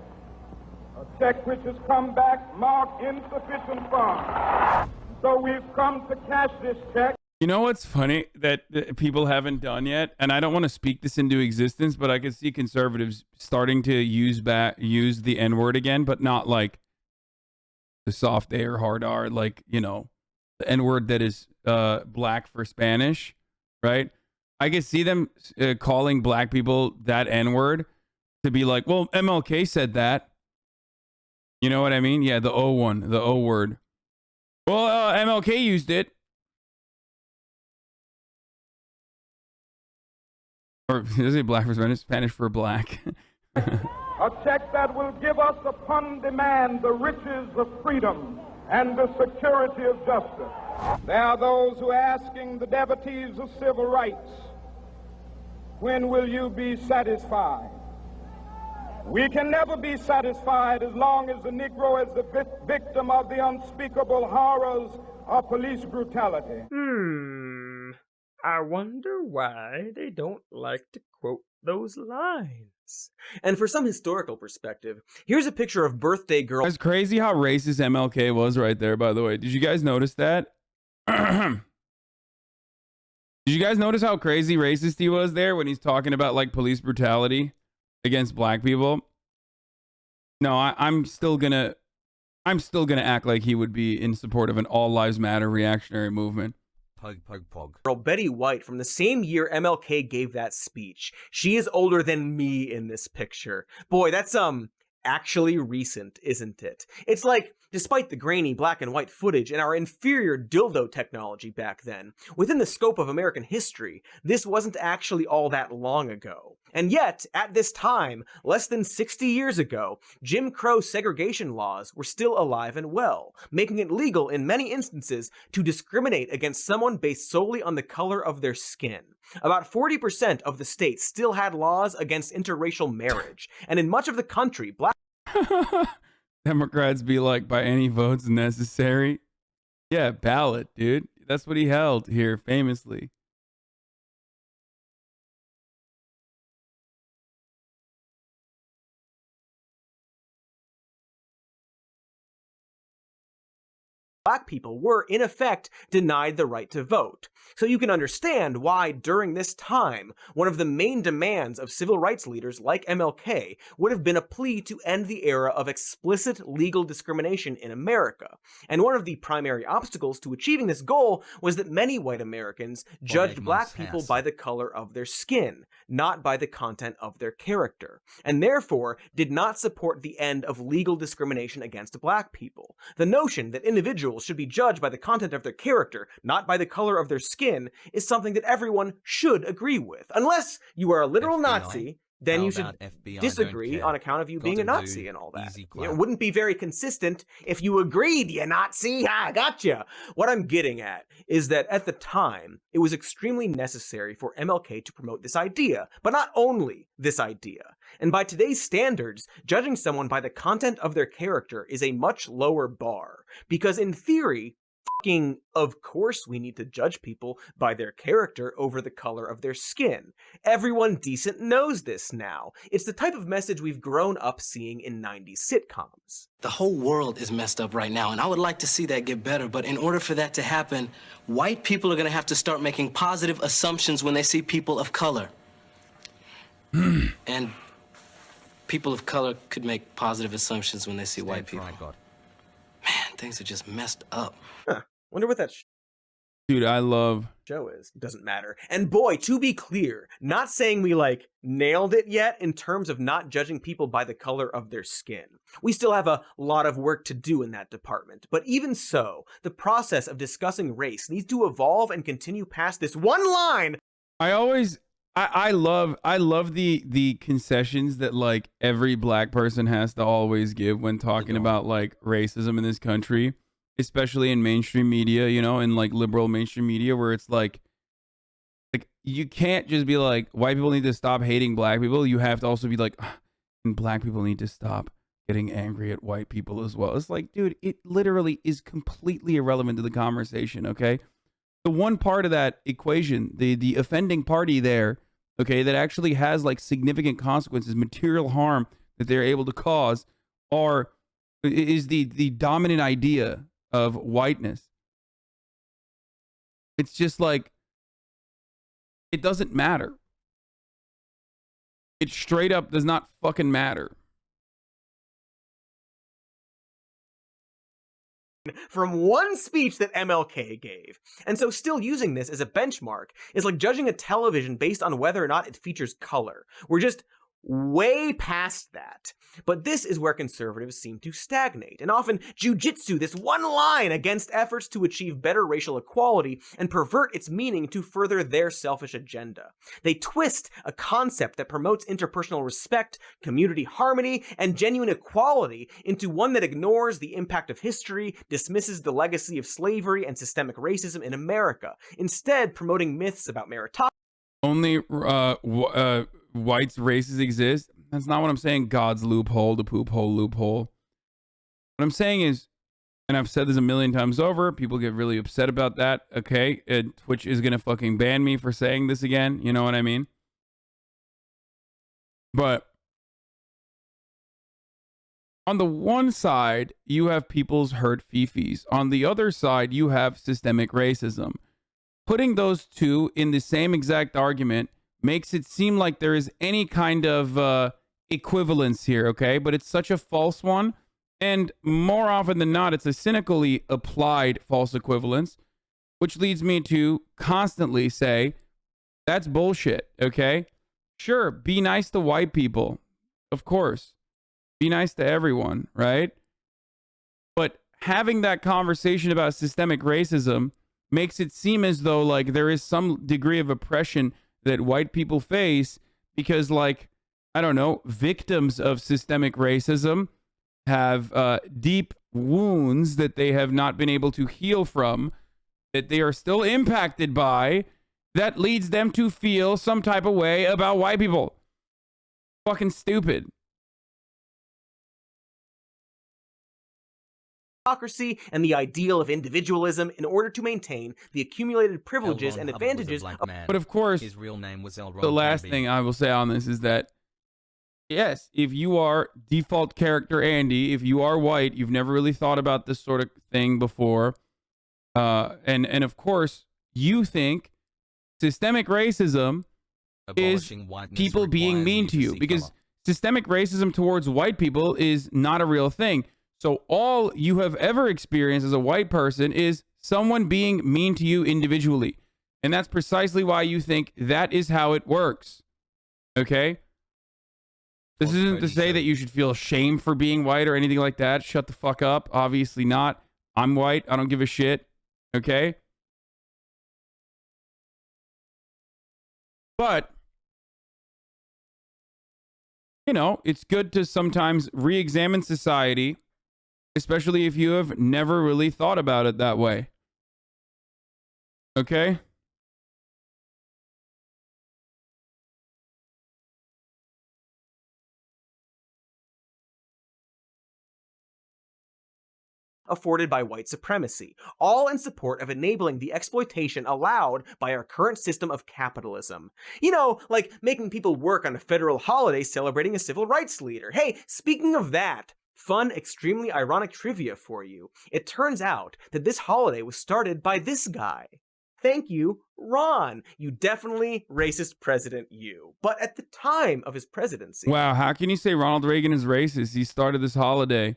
a check which has come back marked insufficient funds. So we've come to cash this check. You know what's funny that people haven't done yet, and I don't want to speak this into existence, but I could see conservatives starting to use the N-word again, but not like the soft A or hard R, like, you know, the N-word that is black for Spanish, right? I could see them calling black people that N-word to be like, well, MLK said that. You know what I mean? Yeah, the O one, the O word. Well, MLK used it. Or is it black for Spanish? Spanish for black. A check that will give us upon demand the riches of freedom and the security of justice. There are those who are asking the devotees of civil rights, when will you be satisfied? We can never be satisfied as long as the Negro is the victim of the unspeakable horrors of police brutality. I wonder why they don't like to quote those lines. And for some historical perspective, here's a picture of birthday girl. It's crazy how racist MLK was right there, by the way. Did you guys notice that? Did you guys notice how crazy racist he was there when he's talking about like police brutality against black people? No, I'm still gonna act like he would be in support of an all lives matter reactionary movement. Girl Betty White from the same year MLK gave that speech. She is older than me in this picture. Boy, that's actually recent, isn't it? It's like, despite the grainy black and white footage and our inferior dildo technology back then, within the scope of American history, this wasn't actually all that long ago. And yet, at this time, less than 60 years ago, Jim Crow segregation laws were still alive and well, making it legal in many instances to discriminate against someone based solely on the color of their skin. About 40% of the states still had laws against interracial marriage, and in much of the country, black Democrats be like, by any votes necessary? Yeah, ballot, dude. That's what he held here famously. black people were, in effect, denied the right to vote. So you can understand why, during this time, one of the main demands of civil rights leaders like MLK would have been a plea to end the era of explicit legal discrimination in America. And one of the primary obstacles to achieving this goal was that many white Americans judged black people by the color of their skin, not by the content of their character, and therefore did not support the end of legal discrimination against black people. The notion that individuals should be judged by the content of their character, not by the color of their skin, is something that everyone should agree with. Unless you are a literal Nazi, then you should disagree on account of you being a Nazi and all that. It wouldn't be very consistent if you agreed, you Nazi. Ha, gotcha. What I'm getting at is that at the time, it was extremely necessary for MLK to promote this idea, but not only this idea. And by today's standards, judging someone by the content of their character is a much lower bar, because in theory, of course we need to judge people by their character over the color of their skin. Everyone decent knows this now. It's the type of message we've grown up seeing in 90s sitcoms. The whole world is messed up right now, and I would like to see that get better, but in order for that to happen, white people are going to have to start making positive assumptions when they see people of color. And people of color could make positive assumptions when they see white people. Man, things are just messed up. Huh. Wonder what that dude, I love show is. It doesn't matter. And boy, to be clear, not saying we like nailed it yet in terms of not judging people by the color of their skin. We still have a lot of work to do in that department. But even so, the process of discussing race needs to evolve and continue past this one line. I love the concessions that like every black person has to always give when talking about like racism in this country, especially in mainstream media, you know, in like liberal mainstream media, where it's like you can't just be like white people need to stop hating black people. You have to also be like, and black people need to stop getting angry at white people as well. It's like, dude, it literally is completely irrelevant to the conversation. Okay, the one part of that equation, the offending party there, okay, that actually has like significant consequences, material harm that they're able to cause, is the dominant idea of whiteness. It's just like, it doesn't matter. It straight up does not fucking matter. From one speech that MLK gave. And so still using this as a benchmark is like judging a television based on whether or not it features color. We're just way past that. But this is where conservatives seem to stagnate, and often jujitsu this one line against efforts to achieve better racial equality and pervert its meaning to further their selfish agenda. They twist a concept that promotes interpersonal respect, community harmony, and genuine equality into one that ignores the impact of history, dismisses the legacy of slavery and systemic racism in America, instead promoting myths about meritocracy. Only whites races exist. That's not what I'm saying. God's loophole, the poop hole loophole. What I'm saying is, and I've said this a million times over, people get really upset about that. Okay, Twitch is gonna fucking ban me for saying this again. You know what I mean? But on the one side, you have people's hurt fifis. On the other side, you have systemic racism. Putting those two in the same exact argument makes it seem like there is any kind of equivalence here, okay? But it's such a false one. And more often than not, it's a cynically applied false equivalence, which leads me to constantly say, that's bullshit, okay? Sure, be nice to white people, of course. Be nice to everyone, right? But having that conversation about systemic racism makes it seem as though like there is some degree of oppression that white people face because, like, I don't know, victims of systemic racism have deep wounds that they have not been able to heal from, that they are still impacted by, that leads them to feel some type of way about white people. Fucking stupid. Democracy and the ideal of individualism in order to maintain the accumulated privileges and advantages. But of course, his real name was L. the last thing I will say on this is that, yes, if you are default character Andy, if you are white, you've never really thought about this sort of thing before. And of course, you think systemic racism is people being mean to you, because systemic racism towards white people is not a real thing. So all you have ever experienced as a white person is someone being mean to you individually. And that's precisely why you think that is how it works. Okay? This isn't to say that you should feel shame for being white or anything like that. Shut the fuck up. Obviously not. I'm white. I don't give a shit. Okay? But, you know, it's good to sometimes re-examine society, especially if you have never really thought about it that way. Okay? Afforded by white supremacy, all in support of enabling the exploitation allowed by our current system of capitalism. You know, like making people work on a federal holiday celebrating a civil rights leader. Hey, speaking of that, fun, extremely ironic trivia for you. It turns out that this holiday was started by this guy. Thank you, Ron. You definitely racist president, you. But at the time of his presidency... Wow, how can you say Ronald Reagan is racist? He started this holiday.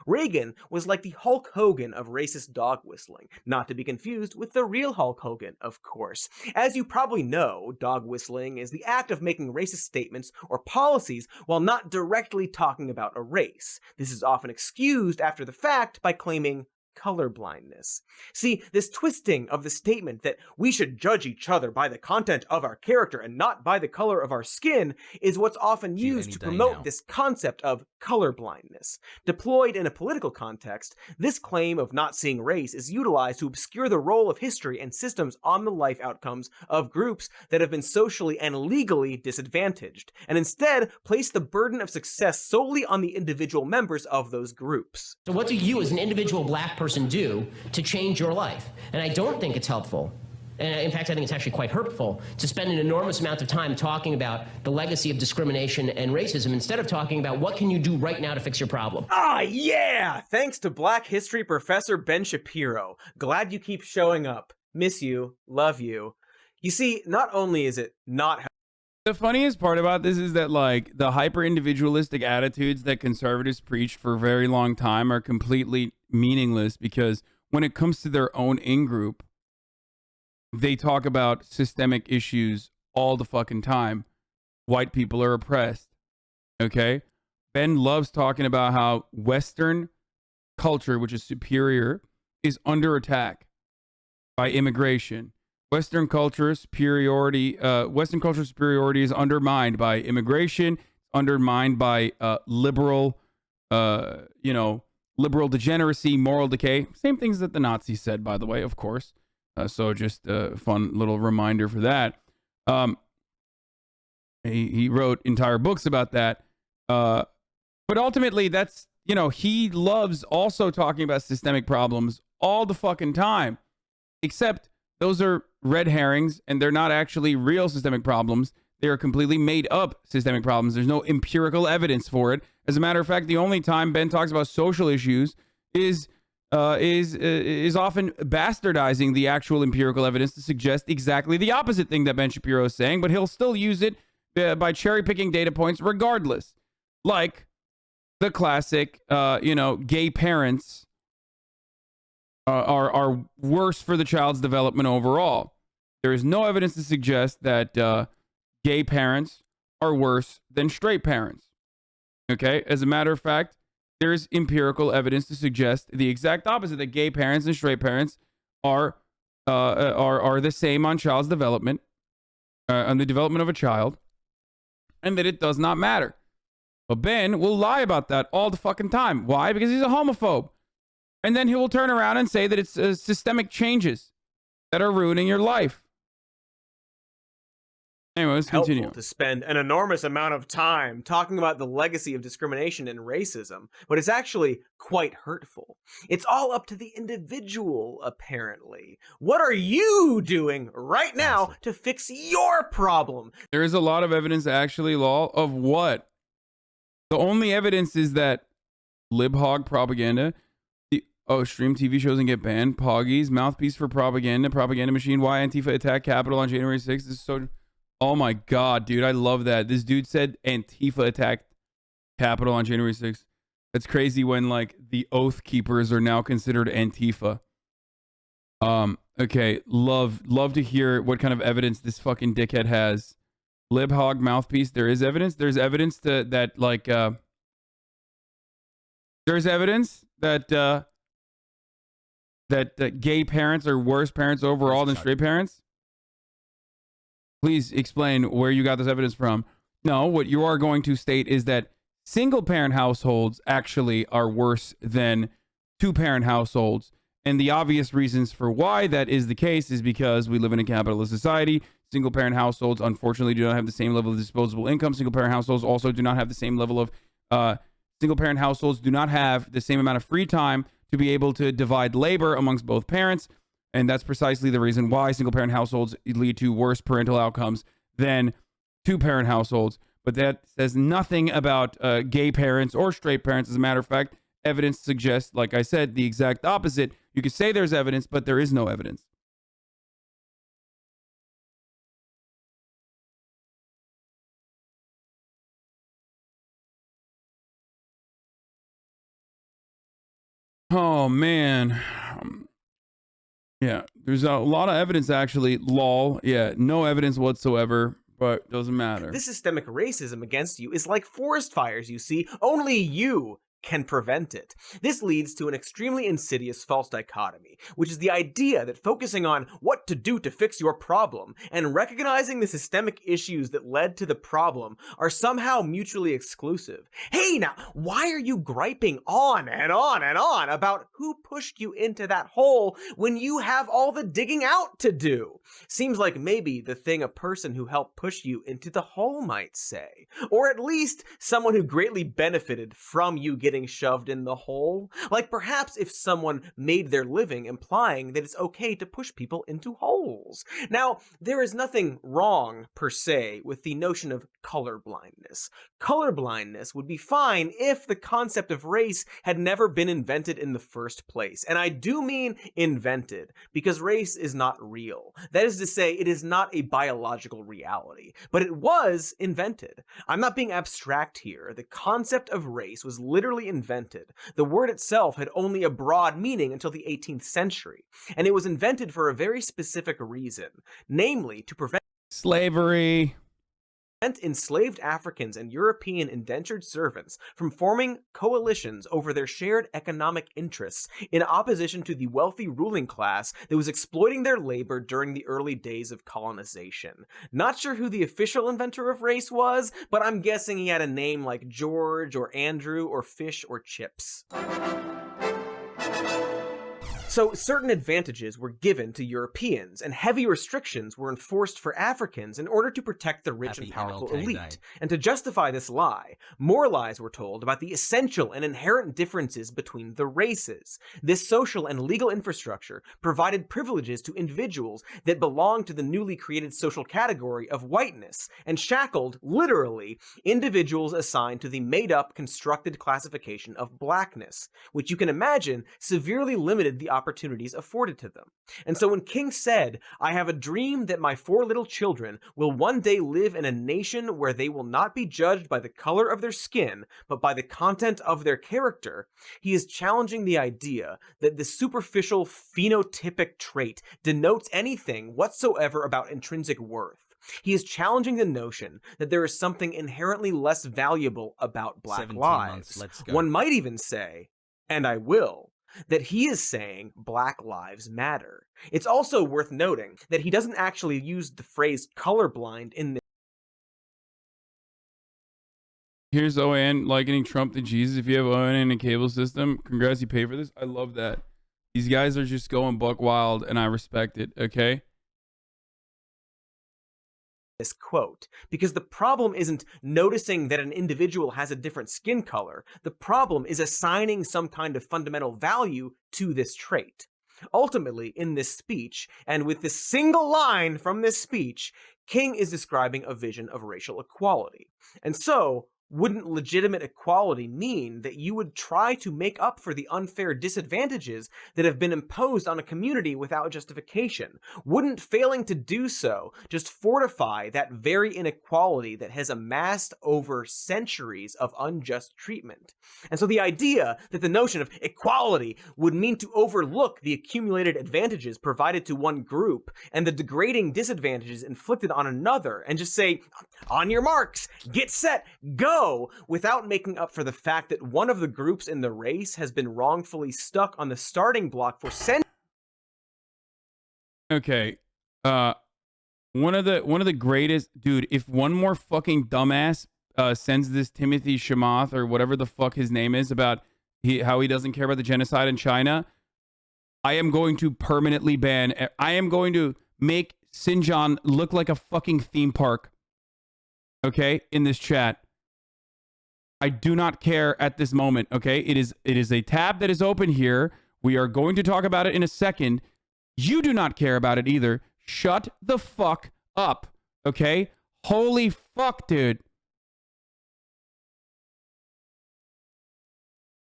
Reagan was like the Hulk Hogan of racist dog whistling, not to be confused with the real Hulk Hogan, of course. As you probably know, dog whistling is the act of making racist statements or policies while not directly talking about a race. This is often excused after the fact by claiming colorblindness. See, this twisting of the statement that we should judge each other by the content of our character and not by the color of our skin is what's often used to promote this concept of colorblindness. Deployed in a political context, this claim of not seeing race is utilized to obscure the role of history and systems on the life outcomes of groups that have been socially and legally disadvantaged, and instead place the burden of success solely on the individual members of those groups. So what do you as an individual black person do to change your life? And I don't think it's helpful. And in fact, I think it's actually quite hurtful to spend an enormous amount of time talking about the legacy of discrimination and racism instead of talking about what can you do right now to fix your problem. Ah, yeah! Thanks to Black History Professor Ben Shapiro. Glad you keep showing up. Miss you. Love you. You see, not only is it not... The funniest part about this is that, like, the hyper-individualistic attitudes that conservatives preached for a very long time are completely meaningless, because when it comes to their own in-group, they talk about systemic issues all the fucking time. White people are oppressed. Okay? Ben loves talking about how Western culture, which is superior, is under attack by immigration. Western culture superiority is undermined by immigration, undermined by liberal degeneracy, moral decay. Same things that the Nazis said, by the way, of course. So just a fun little reminder for that. He wrote entire books about that. But ultimately, that's, he loves also talking about systemic problems all the fucking time. Except those are red herrings, and they're not actually real systemic problems. They are completely made up systemic problems. There's no empirical evidence for it. As a matter of fact, the only time Ben talks about social issues is often bastardizing the actual empirical evidence to suggest exactly the opposite thing that Ben Shapiro is saying, but he'll still use it by cherry-picking data points regardless. Like the classic, gay parents are worse for the child's development overall. There is no evidence to suggest that gay parents are worse than straight parents. Okay, as a matter of fact, there's empirical evidence to suggest the exact opposite, that gay parents and straight parents are the same on child's development, on the development of a child, and that it does not matter. But Ben will lie about that all the fucking time. Why? Because he's a homophobe. And then he will turn around and say that it's systemic changes that are ruining your life. Anyway, let's continue. Helpful to spend an enormous amount of time talking about the legacy of discrimination and racism, but it's actually quite hurtful. It's all up to the individual, apparently. What are you doing right now to fix your problem? There is a lot of evidence, actually, Law, of what? The only evidence is that lib-hog propaganda, stream TV shows and get banned, Poggies, mouthpiece for propaganda, propaganda machine, why Antifa attacked Capitol on January 6th. This is so... Oh my God, dude, I love that. This dude said Antifa attacked Capitol on January 6th. That's crazy when, like, the Oath Keepers are now considered Antifa. Okay, love to hear what kind of evidence this fucking dickhead has. Lib-hog mouthpiece, there is evidence. There's evidence that there's evidence that gay parents are worse parents overall than straight parents. Please explain where you got this evidence from. No, what you are going to state is that single-parent households actually are worse than two-parent households. And the obvious reasons for why that is the case is because we live in a capitalist society. Single-parent households, unfortunately, do not have the same level of disposable income. Single-parent households also do not have the same level of... single-parent households do not have the same amount of free time to be able to divide labor amongst both parents. And that's precisely the reason why single-parent households lead to worse parental outcomes than two-parent households. But that says nothing about gay parents or straight parents. As a matter of fact, evidence suggests, like I said, the exact opposite. You could say there's evidence, but there is no evidence. Oh, man. Yeah, there's a lot of evidence, actually. Lol. Yeah, no evidence whatsoever, but doesn't matter. This systemic racism against you is like forest fires, you see. Only you can prevent it. This leads to an extremely insidious false dichotomy, which is the idea that focusing on what to do to fix your problem and recognizing the systemic issues that led to the problem are somehow mutually exclusive. Hey, now, why are you griping on and on and on about who pushed you into that hole when you have all the digging out to do? Seems like maybe the thing a person who helped push you into the hole might say, or at least someone who greatly benefited from you getting shoved in the hole. Like perhaps if someone made their living implying that it's okay to push people into holes. Now, there is nothing wrong per se with the notion of colorblindness. Colorblindness would be fine if the concept of race had never been invented in the first place. And I do mean invented, because race is not real. That is to say, it is not a biological reality, but it was invented. I'm not being abstract here. The concept of race was literally invented. The word itself had only a broad meaning until the 18th century, and it was invented for a very specific reason, namely to prevent slavery. Enslaved Africans and European indentured servants from forming coalitions over their shared economic interests in opposition to the wealthy ruling class that was exploiting their labor during the early days of colonization. Not sure who the official inventor of race was, but I'm guessing he had a name like George or Andrew or Fish or Chips. So certain advantages were given to Europeans, and heavy restrictions were enforced for Africans in order to protect the rich and powerful elite. And to justify this lie, more lies were told about the essential and inherent differences between the races. This social and legal infrastructure provided privileges to individuals that belonged to the newly created social category of whiteness, and shackled, literally, individuals assigned to the made-up, constructed classification of blackness, which you can imagine severely limited the opportunities afforded to them. And so when King said, "I have a dream that my 4 little children will one day live in a nation where they will not be judged by the color of their skin, but by the content of their character," he is challenging the idea that the superficial phenotypic trait denotes anything whatsoever about intrinsic worth. He is challenging the notion that there is something inherently less valuable about Black lives. One might even say, and I will, that he is saying Black lives matter. It's also worth noting that he doesn't actually use the phrase colorblind in this. Here's OAN likening Trump to Jesus. If you have OAN in a cable system, congrats, you pay for this. I love that. These guys are just going buck wild, and I respect it, okay? This quote, because the problem isn't noticing that an individual has a different skin color. The problem is assigning some kind of fundamental value to this trait. Ultimately, in this speech, and with this single line from this speech, King is describing a vision of racial equality. And so, wouldn't legitimate equality mean that you would try to make up for the unfair disadvantages that have been imposed on a community without justification? Wouldn't failing to do so just fortify that very inequality that has amassed over centuries of unjust treatment? And so the idea that the notion of equality would mean to overlook the accumulated advantages provided to one group and the degrading disadvantages inflicted on another, and just say, on your marks, get set, go, without making up for the fact that one of the groups in the race has been wrongfully stuck on the starting block for centuries. Okay. One of the greatest, dude, if one more fucking dumbass sends this Timothy Chamath or whatever the fuck his name is about how he doesn't care about the genocide in China, I am going to permanently ban. I am going to make Xinjiang look like a fucking theme park. Okay, in this chat. I do not care at this moment, okay? It is a tab that is open here. We are going to talk about it in a second. You do not care about it either. Shut the fuck up, okay? Holy fuck, dude.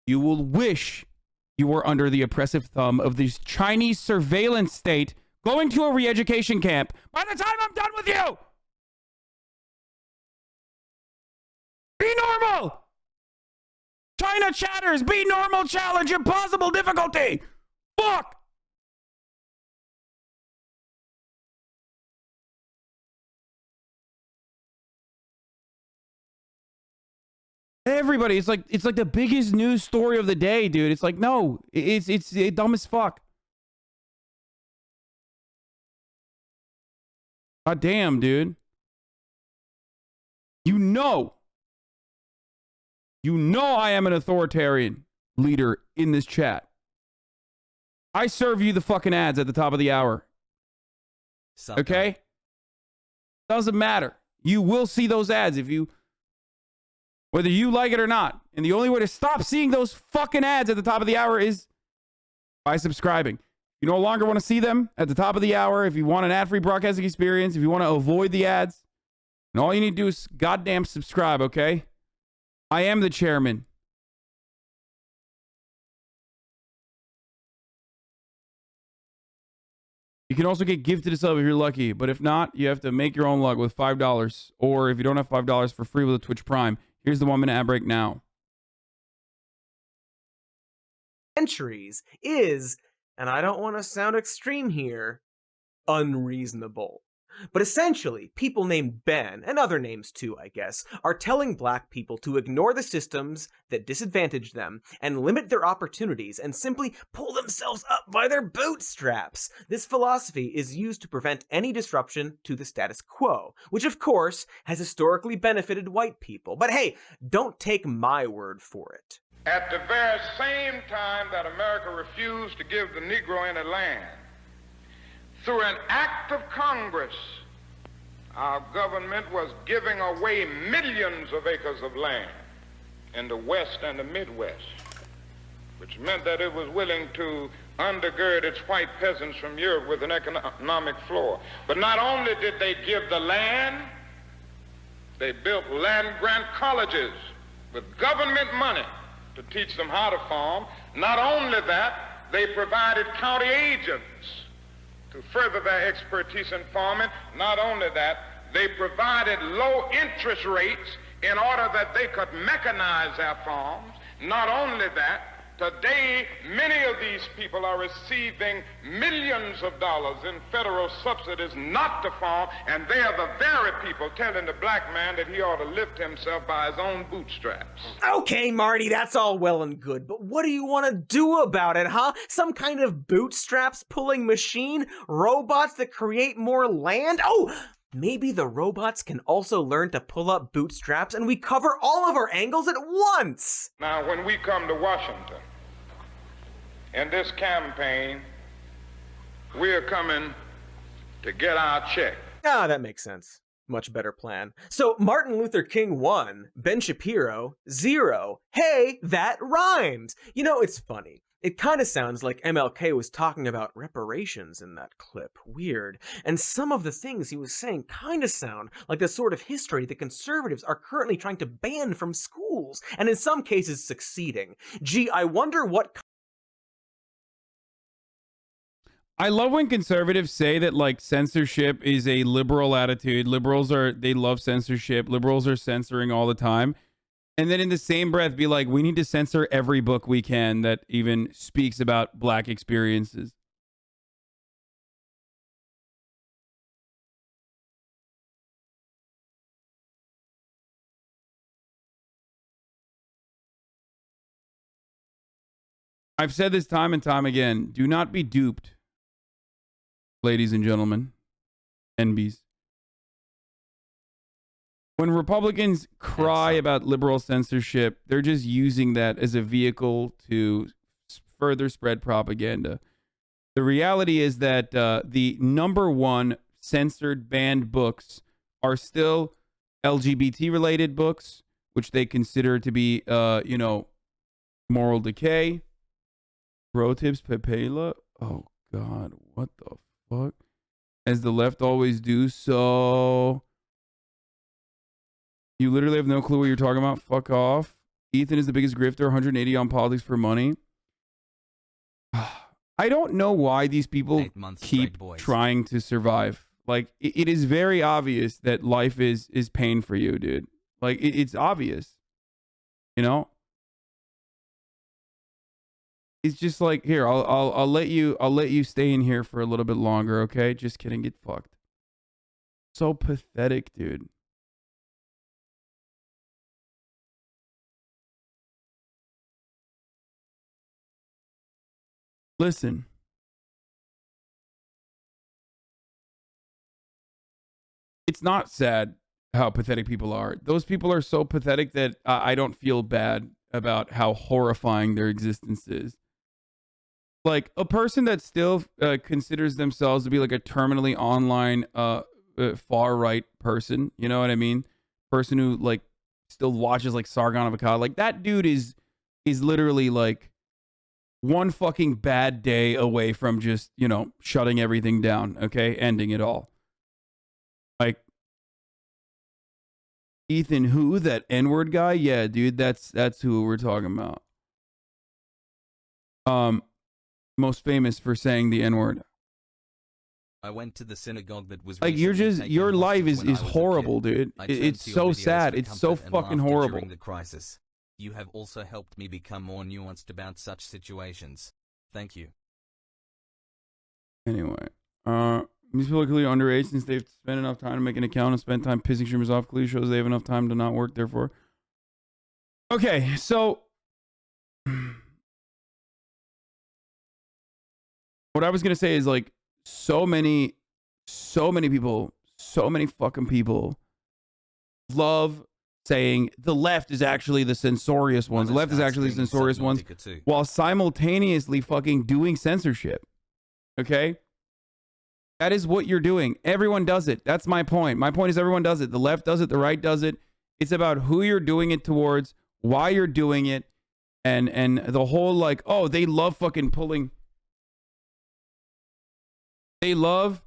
You will wish you were under the oppressive thumb of this Chinese surveillance state going to a re-education camp by the time I'm done with you. Be normal. China chatters, be normal challenge, impossible difficulty. Fuck. Everybody, it's like the biggest news story of the day, dude. It's like, no, it's dumb as fuck. God damn, dude. You know I am an authoritarian leader in this chat. I serve you the fucking ads at the top of the hour. Okay? Doesn't matter. You will see those ads whether you like it or not. And the only way to stop seeing those fucking ads at the top of the hour is by subscribing. You no longer want to see them at the top of the hour. If you want an ad-free broadcasting experience, if you want to avoid the ads, and all you need to do is goddamn subscribe, okay? I am the chairman. You can also get gifted a sub if you're lucky, but if not, you have to make your own luck with $5, or if you don't have $5, for free with a Twitch Prime. Here's the 1 minute ad break now. Centuries is, and I don't want to sound extreme here, unreasonable. But essentially, people named Ben, and other names too, I guess, are telling black people to ignore the systems that disadvantage them and limit their opportunities and simply pull themselves up by their bootstraps. This philosophy is used to prevent any disruption to the status quo, which of course has historically benefited white people. But hey, don't take my word for it. At the very same time that America refused to give the Negro any land, through an act of Congress, our government was giving away millions of acres of land in the West and the Midwest, which meant that it was willing to undergird its white peasants from Europe with an economic floor. But not only did they give the land, they built land-grant colleges with government money to teach them how to farm. Not only that, they provided county agents to further their expertise in farming. Not only that, they provided low interest rates in order that they could mechanize their farms. Not only that, Today, many of these people are receiving millions of dollars in federal subsidies not to farm, and they are the very people telling the black man that he ought to lift himself by his own bootstraps. Okay, Marty, that's all well and good, but what do you want to do about it, huh? Some kind of bootstraps pulling machine? Robots that create more land? Oh! Maybe the robots can also learn to pull up bootstraps and we cover all of our angles at once! Now, when we come to Washington, in this campaign, we're coming to get our check. Ah, that makes sense. Much better plan. So, Martin Luther King 1, Ben Shapiro 0. Hey, that rhymes! You know, it's funny. It kind of sounds like MLK was talking about reparations in that clip. Weird. And some of the things he was saying kind of sound like the sort of history that conservatives are currently trying to ban from schools, and in some cases succeeding. Gee, I wonder what... I love when conservatives say that, like, censorship is a liberal attitude. They love censorship. Liberals are censoring all the time. And then in the same breath be like, we need to censor every book we can that even speaks about black experiences. I've said this time and time again. Do not be duped, ladies and gentlemen, NBs. When Republicans cry about liberal censorship, they're just using that as a vehicle to further spread propaganda. The reality is that the #1 censored banned books are still LGBT-related books, which they consider to be, moral decay. Bro tips, Pepela. Oh, God, what the fuck? As the left always do, so... You literally have no clue what you're talking about. Fuck off. Ethan is the biggest grifter, 180 on politics for money. I don't know why these people keep trying to survive. Like, it is very obvious that life is pain for you, dude. Like, it's obvious. You know? It's just like, here, I'll let you stay in here for a little bit longer, okay? Just kidding, get fucked. So pathetic, dude. Listen. It's not sad how pathetic people are. Those people are so pathetic that I don't feel bad about how horrifying their existence is. Like, a person that still considers themselves to be like a terminally online far-right person, you know what I mean? Person who, like, still watches, like, Sargon of Akkad. Like, that dude is literally, like, one fucking bad day away from just, shutting everything down, okay? Ending it all. Like, Ethan, who? That N-word guy? Yeah, dude, that's who we're talking about. Most famous for saying the N-word. I went to the synagogue that was like, your life is horrible, dude. It's so sad. It's so fucking horrible. During the crisis. You have also helped me become more nuanced about such situations. Thank you. Anyway, these people are clearly underage since they've spent enough time to make an account and spent time pissing streamers off. Clearly shows they have enough time to not work, therefore. Okay, so what I was gonna say is, like, so many people, so many fucking people love saying the left is actually the censorious ones. The left is actually the censorious ones, while simultaneously fucking doing censorship. Okay? That is what you're doing. Everyone does it. That's my point. My point is everyone does it. The left does it. The right does it. It's about who you're doing it towards, why you're doing it, and the whole, like, oh, they love fucking pulling. They love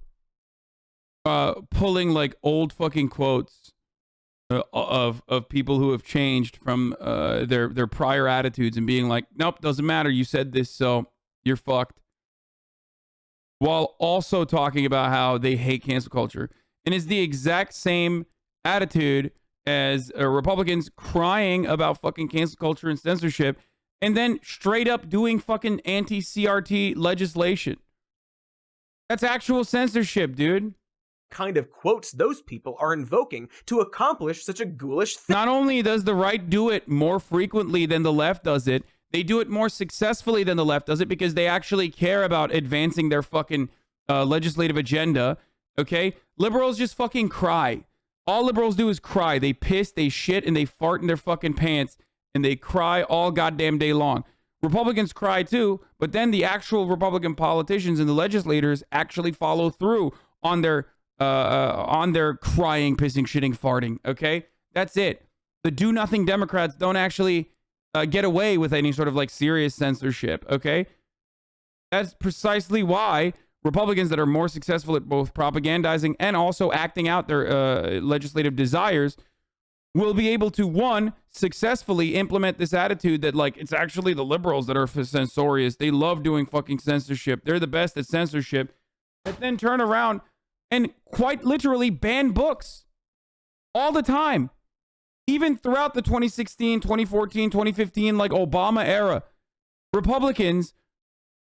pulling, like, old fucking quotes of people who have changed from their prior attitudes and being like, nope, doesn't matter. You said this, so you're fucked. While also talking about how they hate cancel culture. And it's the exact same attitude as Republicans crying about fucking cancel culture and censorship and then straight up doing fucking anti-CRT legislation. That's actual censorship, dude. Kind of quotes those people are invoking to accomplish such a ghoulish thing. Not only does the right do it more frequently than the left does it, they do it more successfully than the left does it because they actually care about advancing their fucking legislative agenda, okay? Liberals just fucking cry. All liberals do is cry. They piss, they shit, and they fart in their fucking pants, and they cry all goddamn day long. Republicans cry too, but then the actual Republican politicians and the legislators actually follow through on their crying, pissing, shitting, farting, okay? That's it. The do-nothing Democrats don't actually get away with any sort of like serious censorship, okay? That's precisely why Republicans that are more successful at both propagandizing and also acting out their legislative desires will be able to, one, successfully implement this attitude that like it's actually the liberals that are censorious. They love doing fucking censorship. They're the best at censorship. But then turn around and quite literally ban books all the time. Even throughout the 2016, 2014, 2015, like Obama era, Republicans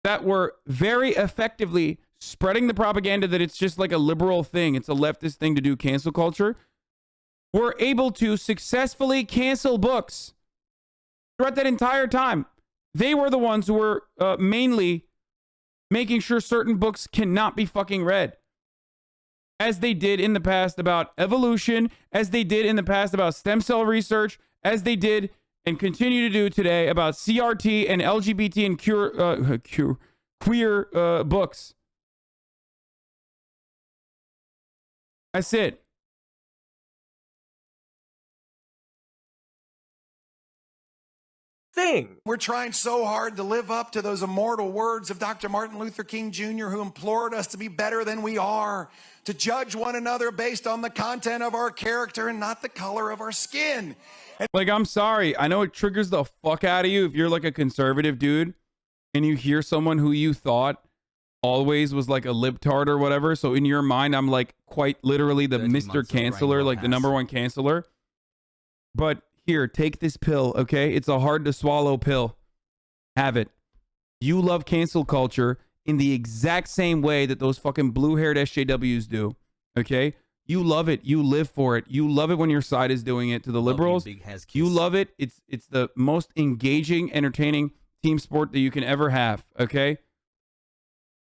that were very effectively spreading the propaganda that it's just like a liberal thing, it's a leftist thing to do cancel culture, were able to successfully cancel books throughout that entire time. They were the ones who were mainly making sure certain books cannot be fucking read. As they did in the past about evolution, as they did in the past about stem cell research, as they did and continue to do today about CRT and LGBT and queer books. That's it. Thing. We're trying so hard to live up to those immortal words of Dr. Martin Luther King Jr., who implored us to be better than we are, to judge one another based on the content of our character and not the color of our skin. Like, I'm sorry. I know it triggers the fuck out of you if you're like a conservative dude and you hear someone who you thought always was like a libtard or whatever. So in your mind, I'm like quite literally the Mr. Canceller, like the #1 canceller. But here, take this pill, okay? It's a hard to swallow pill. Have it. You love cancel culture in the exact same way that those fucking blue-haired SJWs do, okay? You love it. You live for it. You love it when your side is doing it to the liberals. You love it. It's the most engaging, entertaining team sport that you can ever have, okay?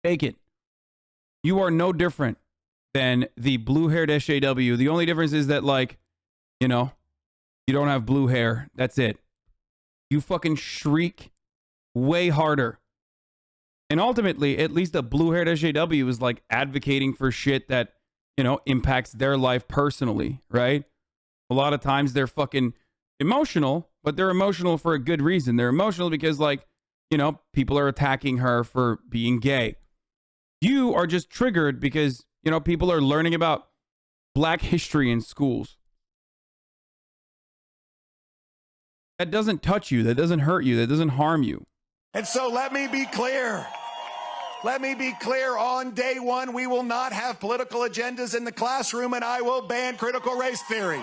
Take it. You are no different than the blue-haired SJW. The only difference is that, like, you know, you don't have blue hair. That's it. You fucking shriek way harder. And ultimately, at least a blue-haired SJW is like advocating for shit that, you know, impacts their life personally, right? A lot of times they're fucking emotional, but they're emotional for a good reason. They're emotional because, like, you know, people are attacking her for being gay. You are just triggered because, you know, people are learning about black history in schools. That doesn't touch you. That doesn't hurt you. That doesn't harm you. And so let me be clear. Let me be clear. On day one, we will not have political agendas in the classroom, and I will ban critical race theory.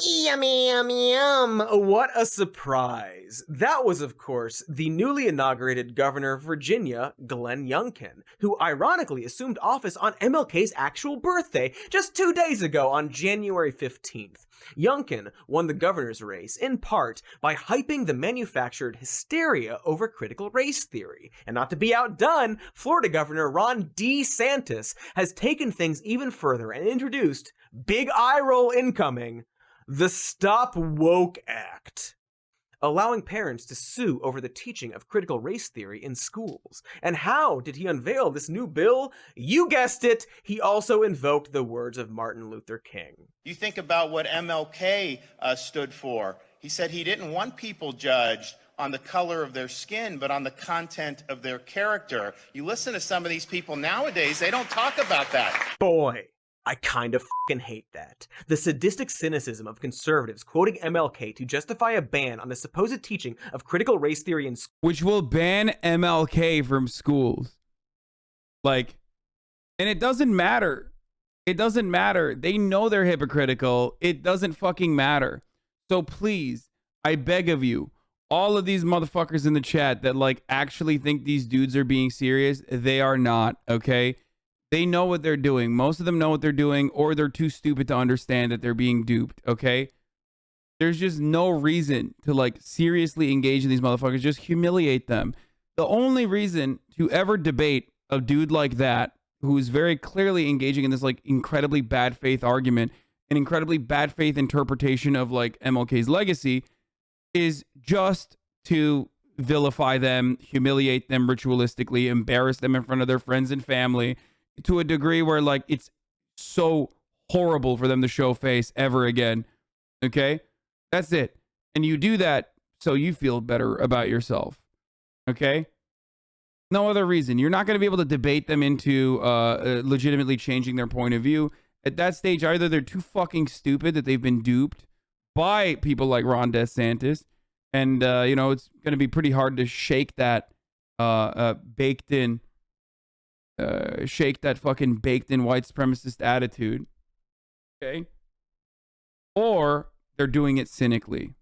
Yum, yum, yum. What a surprise. That was, of course, the newly inaugurated governor of Virginia, Glenn Youngkin, who ironically assumed office on MLK's actual birthday just 2 days ago on January 15th. Youngkin won the governor's race, in part, by hyping the manufactured hysteria over critical race theory. And not to be outdone, Florida Governor Ron DeSantis has taken things even further and introduced, big eye roll incoming, the Stop Woke Act, allowing parents to sue over the teaching of critical race theory in schools. And how did he unveil this new bill? You guessed it, he also invoked the words of Martin Luther King. You think about what MLK stood for. He said he didn't want people judged on the color of their skin, but on the content of their character. You listen to some of these people nowadays, they don't talk about that. Boy, I kind of fucking hate that. The sadistic cynicism of conservatives quoting MLK to justify a ban on the supposed teaching of critical race theory in schools. Which will ban MLK from schools. Like, and it doesn't matter. It doesn't matter. They know they're hypocritical. It doesn't fucking matter. So please, I beg of you, all of these motherfuckers in the chat that like actually think these dudes are being serious, they are not, okay? They know what they're doing. Most of them know what they're doing, or they're too stupid to understand that they're being duped, okay? There's just no reason to like seriously engage in these motherfuckers. Just humiliate them. The only reason to ever debate a dude like that, who is very clearly engaging in this like incredibly bad faith argument, an incredibly bad faith interpretation of like MLK's legacy, is just to vilify them, humiliate them ritualistically, embarrass them in front of their friends and family to a degree where like it's so horrible for them to show face ever again. Okay? That's it. And you do that so you feel better about yourself. Okay? No other reason. You're not going to be able to debate them into legitimately changing their point of view. At that stage, either they're too fucking stupid that they've been duped by people like Ron DeSantis, and you know, it's going to be pretty hard to shake that shake that fucking baked in white supremacist attitude. Okay? Or they're doing it cynically.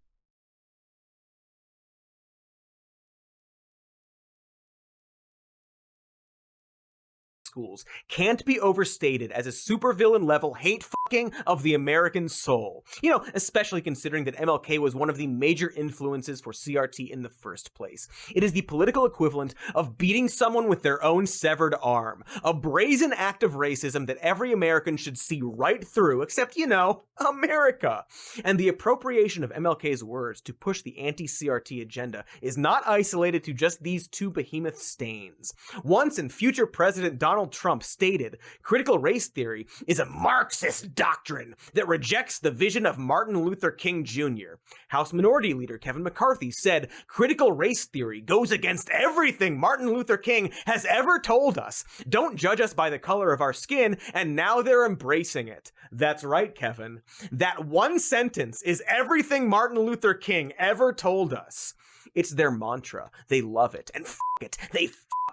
Schools can't be overstated as a supervillain level hate fucking of the American soul. You know, especially considering that MLK was one of the major influences for CRT in the first place. It is the political equivalent of beating someone with their own severed arm. A brazen act of racism that every American should see right through, except, you know, America. And the appropriation of MLK's words to push the anti-CRT agenda is not isolated to just these two behemoth stains. Once and future President Donald Trump stated, critical race theory is a Marxist doctrine that rejects the vision of Martin Luther King Jr. House Minority Leader Kevin McCarthy said, critical race theory goes against everything Martin Luther King has ever told us. Don't judge us by the color of our skin, and now they're embracing it. That's right, Kevin. That one sentence is everything Martin Luther King ever told us. It's their mantra. They love it. And it. They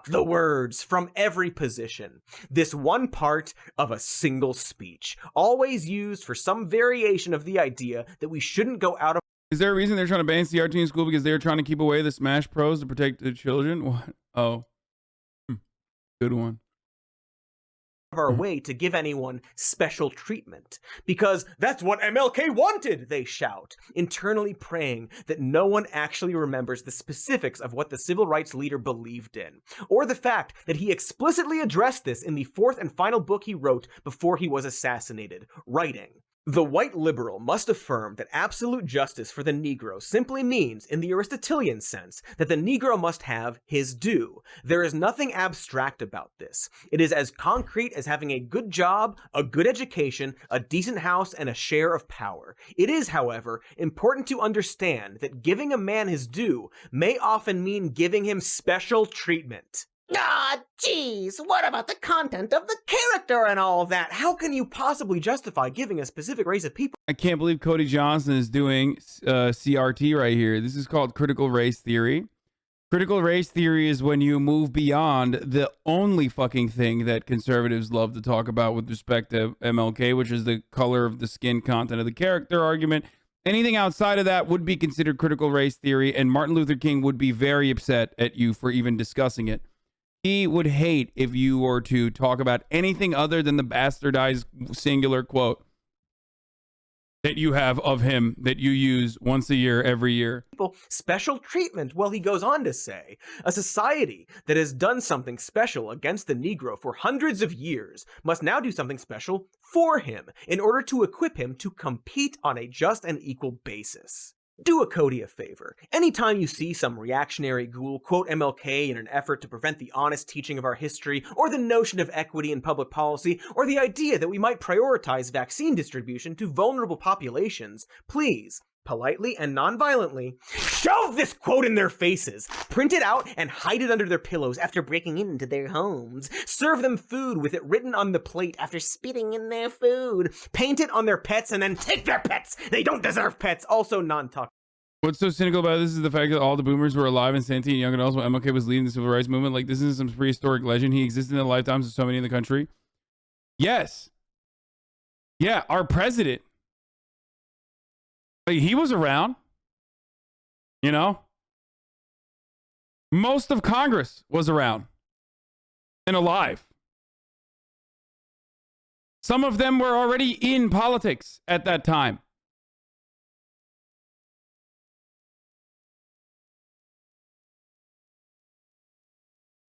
the words from every position. This one part of a single speech, always used for some variation of the idea that we shouldn't go out of. Is there a reason they're trying to ban CRT in school because they're trying to keep away the Smash Pros to protect the children? What? Oh. Good one. Our way to give anyone special treatment, because that's what MLK wanted, they shout, internally praying that no one actually remembers the specifics of what the civil rights leader believed in, or the fact that he explicitly addressed this in the fourth and final book he wrote before he was assassinated, writing, "The white liberal must affirm that absolute justice for the Negro simply means, in the Aristotelian sense, that the Negro must have his due. There is nothing abstract about this. It is as concrete as having a good job, a good education, a decent house, and a share of power. It is, however, important to understand that giving a man his due may often mean giving him special treatment." Ah, geez, what about the content of the character and all of that? How can you possibly justify giving a specific race of people? I can't believe Cody Johnson is doing CRT right here. This is called critical race theory. Critical race theory is when you move beyond the only fucking thing that conservatives love to talk about with respect to MLK, which is the color of the skin content of the character argument. Anything outside of that would be considered critical race theory, and Martin Luther King would be very upset at you for even discussing it. He would hate if you were to talk about anything other than the bastardized singular quote that you have of him that you use once a year, every year. Special treatment. Well, he goes on to say, a society that has done something special against the Negro for hundreds of years must now do something special for him in order to equip him to compete on a just and equal basis. Do a Cody a favor. Anytime you see some reactionary ghoul quote MLK in an effort to prevent the honest teaching of our history, or the notion of equity in public policy, or the idea that we might prioritize vaccine distribution to vulnerable populations, please, politely and non-violently, shove this quote in their faces, print it out and hide it under their pillows after breaking into their homes, serve them food with it written on the plate after spitting in their food, paint it on their pets, and then take their pets! They don't deserve pets! Also non-toxic. What's so cynical about this is the fact that all the boomers were alive and sentient young adults when MLK was leading the civil rights movement. Like, this isn't some prehistoric legend. He existed in the lifetimes of so many in the country. Yes. Yeah, our president. Like, he was around. You know? Most of Congress was around and alive. Some of them were already in politics at that time.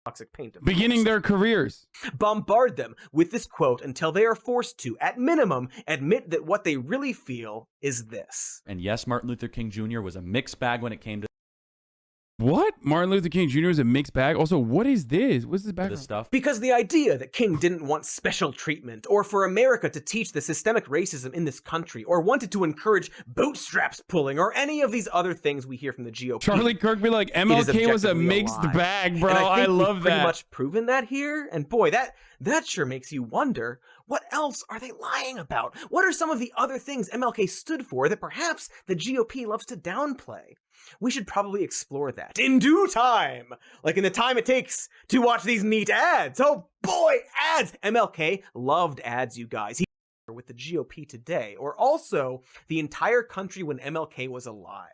Toxic paint. Beginning their careers. Bombard them with this quote until they are forced to, at minimum, admit that what they really feel is this. And yes, Martin Luther King Jr. was a mixed bag when it came to What? Martin Luther King Jr. is a mixed bag? Also, what is this? What's this background? this stuff. Because the idea that King didn't want special treatment, or for America to teach the systemic racism in this country, or wanted to encourage bootstraps pulling, or any of these other things we hear from the GOP. Charlie Kirk be like, MLK was a mixed bag, bro. And I think love we've that. pretty much proven that here. And boy, that sure makes you wonder, what else are they lying about? What are some of the other things MLK stood for that perhaps the GOP loves to downplay? We should probably explore that in due time, like in the time it takes to watch these neat ads. Oh boy, ads! MLK loved ads, you guys. He with the GOP today, or also the entire country when MLK was alive.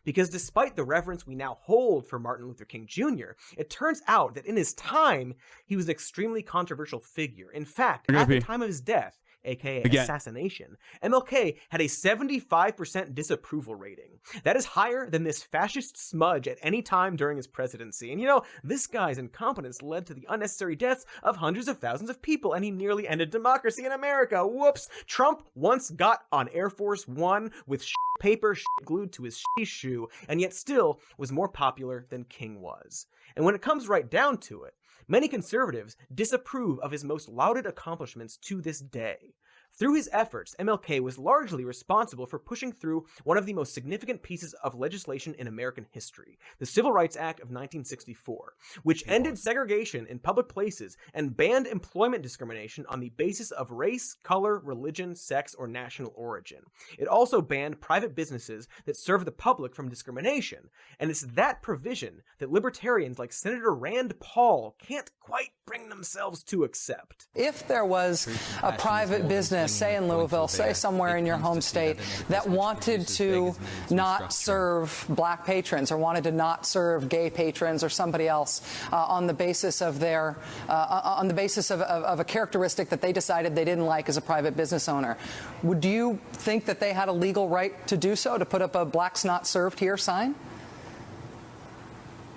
Because despite the reverence we now hold for Martin Luther King Jr., it turns out that in his time, he was an extremely controversial figure. In fact, at the time of his death, aka assassination, MLK had a 75% disapproval rating. That is higher than this fascist smudge at any time during his presidency. And you know, this guy's incompetence led to the unnecessary deaths of hundreds of thousands of people, and he nearly ended democracy in America. Whoops! Trump once got on Air Force One with paper glued to his shoe, and yet still was more popular than King was. And when it comes right down to it, many conservatives disapprove of his most lauded accomplishments to this day. Through his efforts, MLK was largely responsible for pushing through one of the most significant pieces of legislation in American history, the Civil Rights Act of 1964, which ended segregation in public places and banned employment discrimination on the basis of race, color, religion, sex, or national origin. It also banned private businesses that serve the public from discrimination, and it's that provision that libertarians like Senator Rand Paul can't quite bring themselves to accept. If there was a private business, say in Louisville, say somewhere in your home state, that wanted to not serve black patrons or wanted to not serve gay patrons or somebody else on the basis of their on the basis of a characteristic that they decided they didn't like as a private business owner, would you think that they had a legal right to do so, to put up a "Blacks Not Served Here" sign?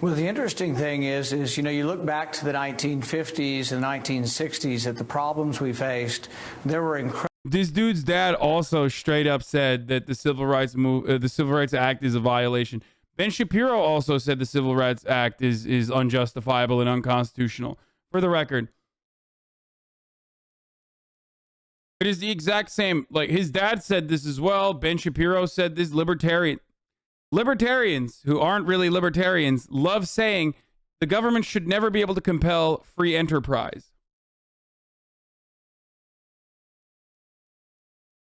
Well, the interesting thing is, you know, you look back to the 1950s and 1960s at the problems we faced. There were incredible. This dude's dad also straight up said that the Civil Rights Act is a violation. Ben Shapiro also said the Civil Rights Act is unjustifiable and unconstitutional. For the record, it is the exact same. Like, his dad said this as well. Ben Shapiro said this. Libertarians who aren't really libertarians love saying the government should never be able to compel free enterprise.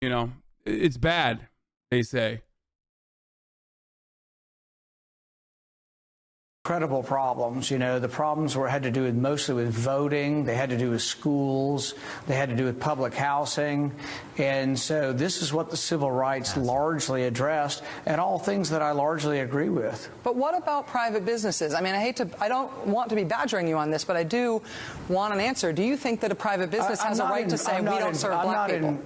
You know, it's bad, they say. Incredible problems. You know, the problems had to do mostly with voting. They had to do with schools. They had to do with public housing. And so this is what the civil rights largely addressed, and all things that I largely agree with. But what about private businesses? I mean, I don't want to be badgering you on this, but I do want an answer. Do you think that a private business has a right to say we don't serve black people?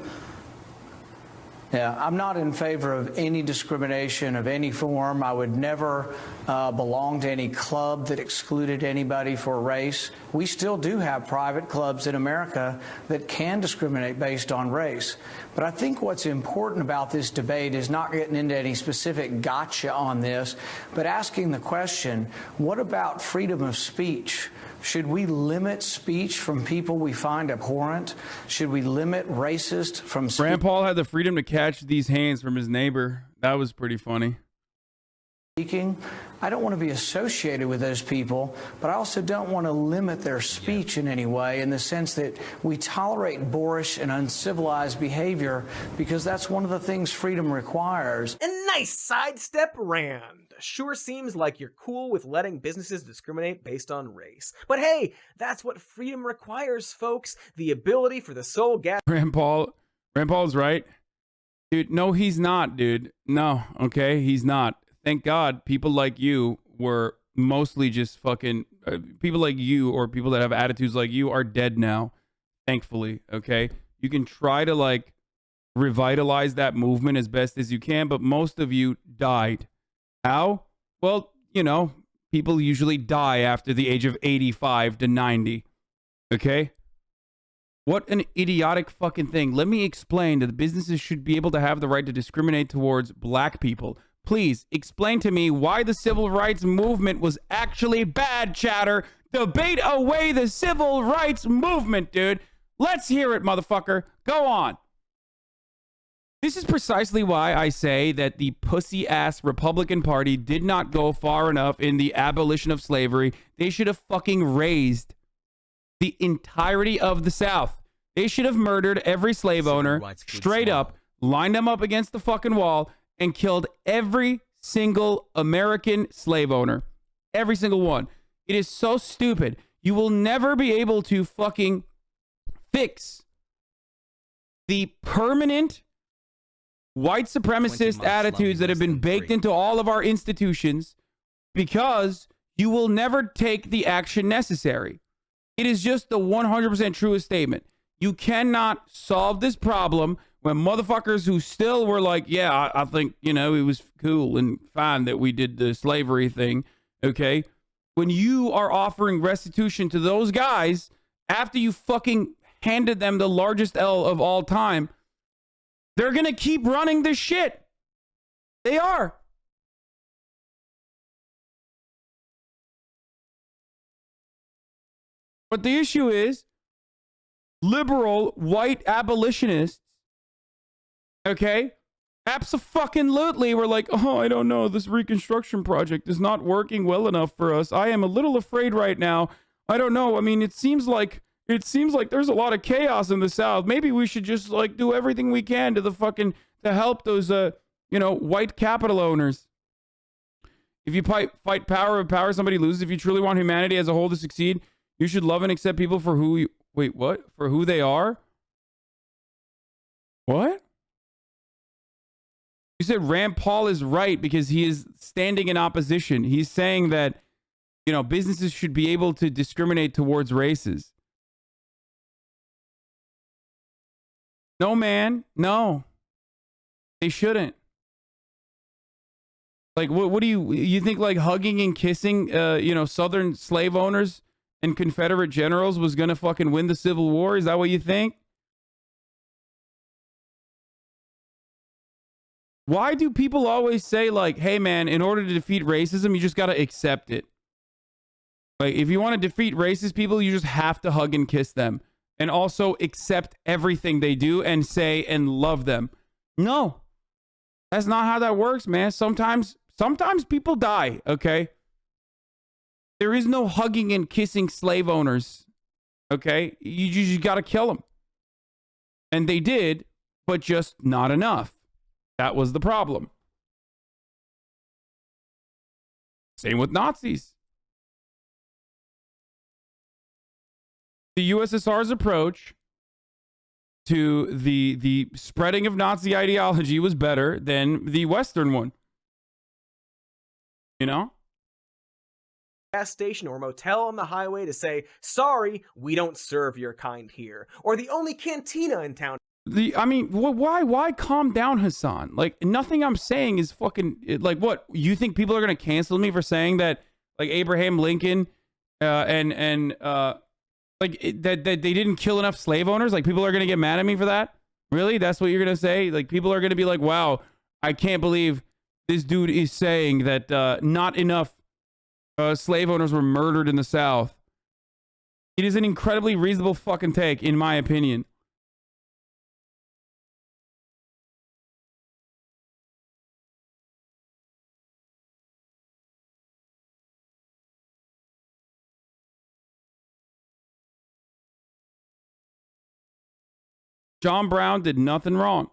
Yeah, I'm not in favor of any discrimination of any form. I would never belong to any club that excluded anybody for race. We still do have private clubs in America that can discriminate based on race. But I think what's important about this debate is not getting into any specific gotcha on this, but asking the question, what about freedom of speech? Should we limit speech from people we find abhorrent? Should we limit racist from speech? Rand Paul had the freedom to catch these hands from his neighbor. That was pretty funny. Speaking. I don't want to be associated with those people, but I also don't want to limit their speech in any way, in the sense that we tolerate boorish and uncivilized behavior because that's one of the things freedom requires. A nice sidestep, Rand. Sure seems like you're cool with letting businesses discriminate based on race. But hey, that's what freedom requires, folks. The ability for the soul gas. Rand Paul's right. Dude, no, he's not, dude. No, okay, he's not. Thank God people like you were mostly just fucking people like you or people that have attitudes like you are dead now, thankfully. Okay, you can try to like revitalize that movement as best as you can, but most of you died. How? Well, you know, people usually die after the age of 85 to 90. Okay? What an idiotic fucking thing. Let me explain that the businesses should be able to have the right to discriminate towards black people. Please explain to me why the civil rights movement was actually bad, chatter. Debate away the civil rights movement, dude. Let's hear it, motherfucker. Go on. This is precisely why I say that the pussy-ass Republican Party did not go far enough in the abolition of slavery. They should have fucking razed the entirety of the South. They should have murdered every slave owner straight up, lined them up against the fucking wall, and killed every single American slave owner. Every single one. It is so stupid. You will never be able to fucking fix the permanent white supremacist attitudes that have been baked into all of our institutions because you will never take the action necessary. It is just the 100% truest statement. You cannot solve this problem when motherfuckers who still were like, yeah, I think, you know, it was cool and fine that we did the slavery thing, okay? When you are offering restitution to those guys after you fucking handed them the largest L of all time, they're going to keep running this shit. They are. But the issue is liberal white abolitionists, okay, abso-fucking-lutely were like, oh, I don't know, this Reconstruction project is not working well enough for us. I am a little afraid right now. I don't know. I mean, it seems like there's a lot of chaos in the South. Maybe we should just like do everything we can to help those white capital owners. If you fight power of power, somebody loses. If you truly want humanity as a whole to succeed, you should love and accept people for who for who they are. What? You said Rand Paul is right because he is standing in opposition. He's saying that, you know, businesses should be able to discriminate towards races. No, man. No. They shouldn't. Like, what do you think, like, hugging and kissing, Southern slave owners and Confederate generals was going to fucking win the Civil War? Is that what you think? Why do people always say, like, hey, man, in order to defeat racism, you just got to accept it? Like, if you want to defeat racist people, you just have to hug and kiss them. And also accept everything they do and say and love them. No. That's not how that works, man. Sometimes people die, okay? There is no hugging and kissing slave owners, okay? You got to kill them. And they did, but just not enough. That was the problem. Same with Nazis. The USSR's approach to the spreading of Nazi ideology was better than the Western one. You know? Gas station or motel on the highway to say, sorry, we don't serve your kind here. Or the only cantina in town. Why calm down, Hasan? Like, nothing I'm saying is fucking, like, what? You think people are going to cancel me for saying that, like, Abraham Lincoln that they didn't kill enough slave owners? Like, people are going to get mad at me for that? Really? That's what you're going to say? Like, people are going to be like, wow, I can't believe this dude is saying that not enough slave owners were murdered in the South. It is an incredibly reasonable fucking take, in my opinion. John Brown did nothing wrong.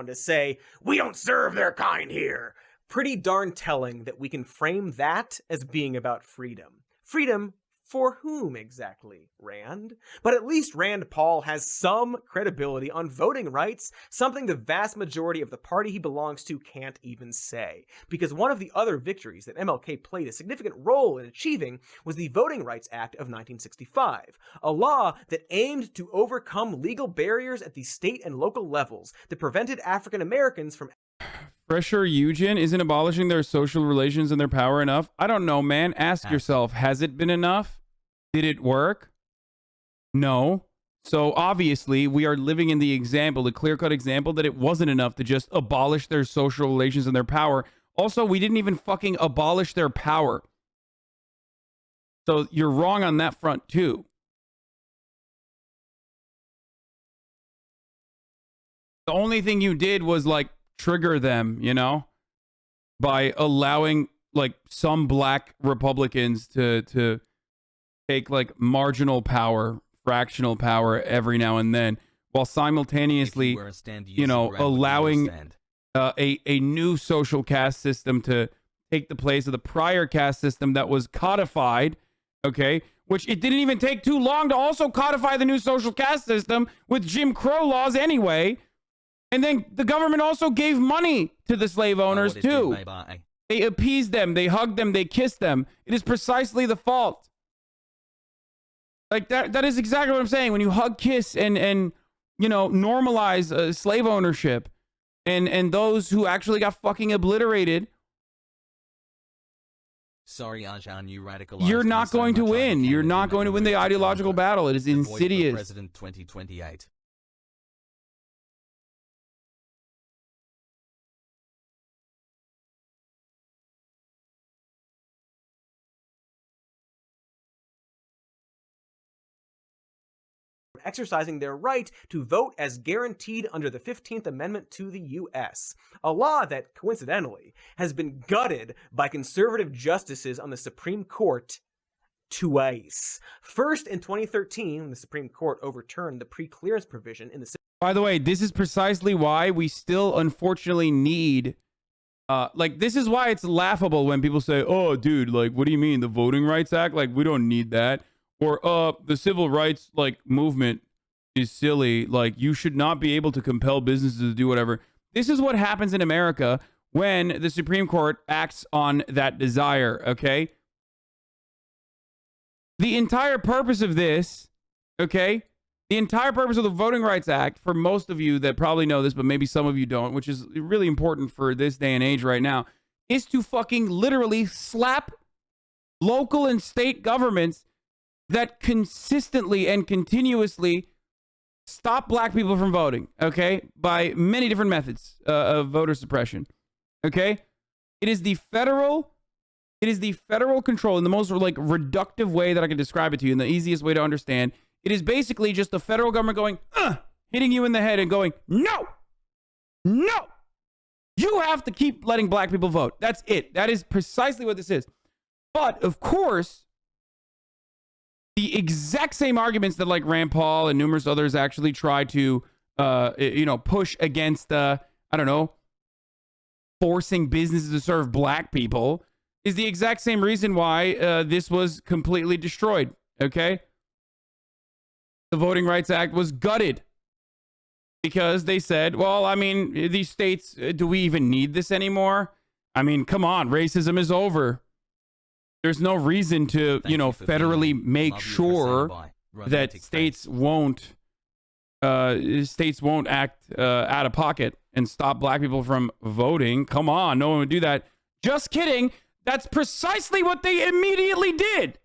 To say, we don't serve their kind here. Pretty darn telling that we can frame that as being about freedom. Freedom For whom exactly, Rand? But at least Rand Paul has some credibility on voting rights, something the vast majority of the party he belongs to can't even say. Because one of the other victories that MLK played a significant role in achieving was the Voting Rights Act of 1965, a law that aimed to overcome legal barriers at the state and local levels that prevented African Americans from... Fresher Eugen, isn't abolishing their social relations and their power enough? I don't know, man. Ask yourself, has it been enough? Did it work? No. So obviously we are living in the example, the clear-cut example that it wasn't enough to just abolish their social relations and their power. Also, we didn't even fucking abolish their power. So you're wrong on that front too. The only thing you did was like trigger them, you know, by allowing like some black Republicans to take like marginal power, fractional power every now and then, while simultaneously, you know, allowing a new social caste system to take the place of the prior caste system that was codified, okay, which it didn't even take too long to also codify the new social caste system with Jim Crow laws anyway. And then the government also gave money to the slave owners too. They appeased them, they hugged them, they kissed them. It is precisely the fault. Like that is exactly what I'm saying. When you hug, kiss, and you know, normalize slave ownership and those who actually got fucking obliterated. Sorry, Ajahn, you radicalized. You're not going to win. You're not going to win the ideological battle. It is insidious. President 2028. exercising their right to vote as guaranteed under the 15th Amendment to the U.S., a law that, coincidentally, has been gutted by conservative justices on the Supreme Court twice. First, in 2013, when the Supreme Court overturned the pre-clearance provision in the... By the way, this is precisely why we still unfortunately need... like, this is why it's laughable when people say, oh, dude, like, what do you mean? The Voting Rights Act? Like, we don't need that. Or, the civil rights, like, movement is silly. Like, you should not be able to compel businesses to do whatever. This is what happens in America when the Supreme Court acts on that desire, okay? The entire purpose of this, okay? The entire purpose of the Voting Rights Act, for most of you that probably know this, but maybe some of you don't, which is really important for this day and age right now, is to fucking literally slap local and state governments that consistently and continuously stop black people from voting, okay? By many different methods of voter suppression, okay? It is the federal control in the most like reductive way that I can describe it to you, and the easiest way to understand. It is basically just the federal government going, hitting you in the head and going, no, no, you have to keep letting black people vote. That's it. That is precisely what this is. But of course, the exact same arguments that like Rand Paul and numerous others actually try to, push against, I don't know, forcing businesses to serve black people is the exact same reason why this was completely destroyed, okay? The Voting Rights Act was gutted because they said, well, I mean, these states, do we even need this anymore? I mean, come on, racism is over. There's no reason to, federally make sure that states won't act out of pocket and stop black people from voting. Come on, no one would do that. Just kidding. That's precisely what they immediately did.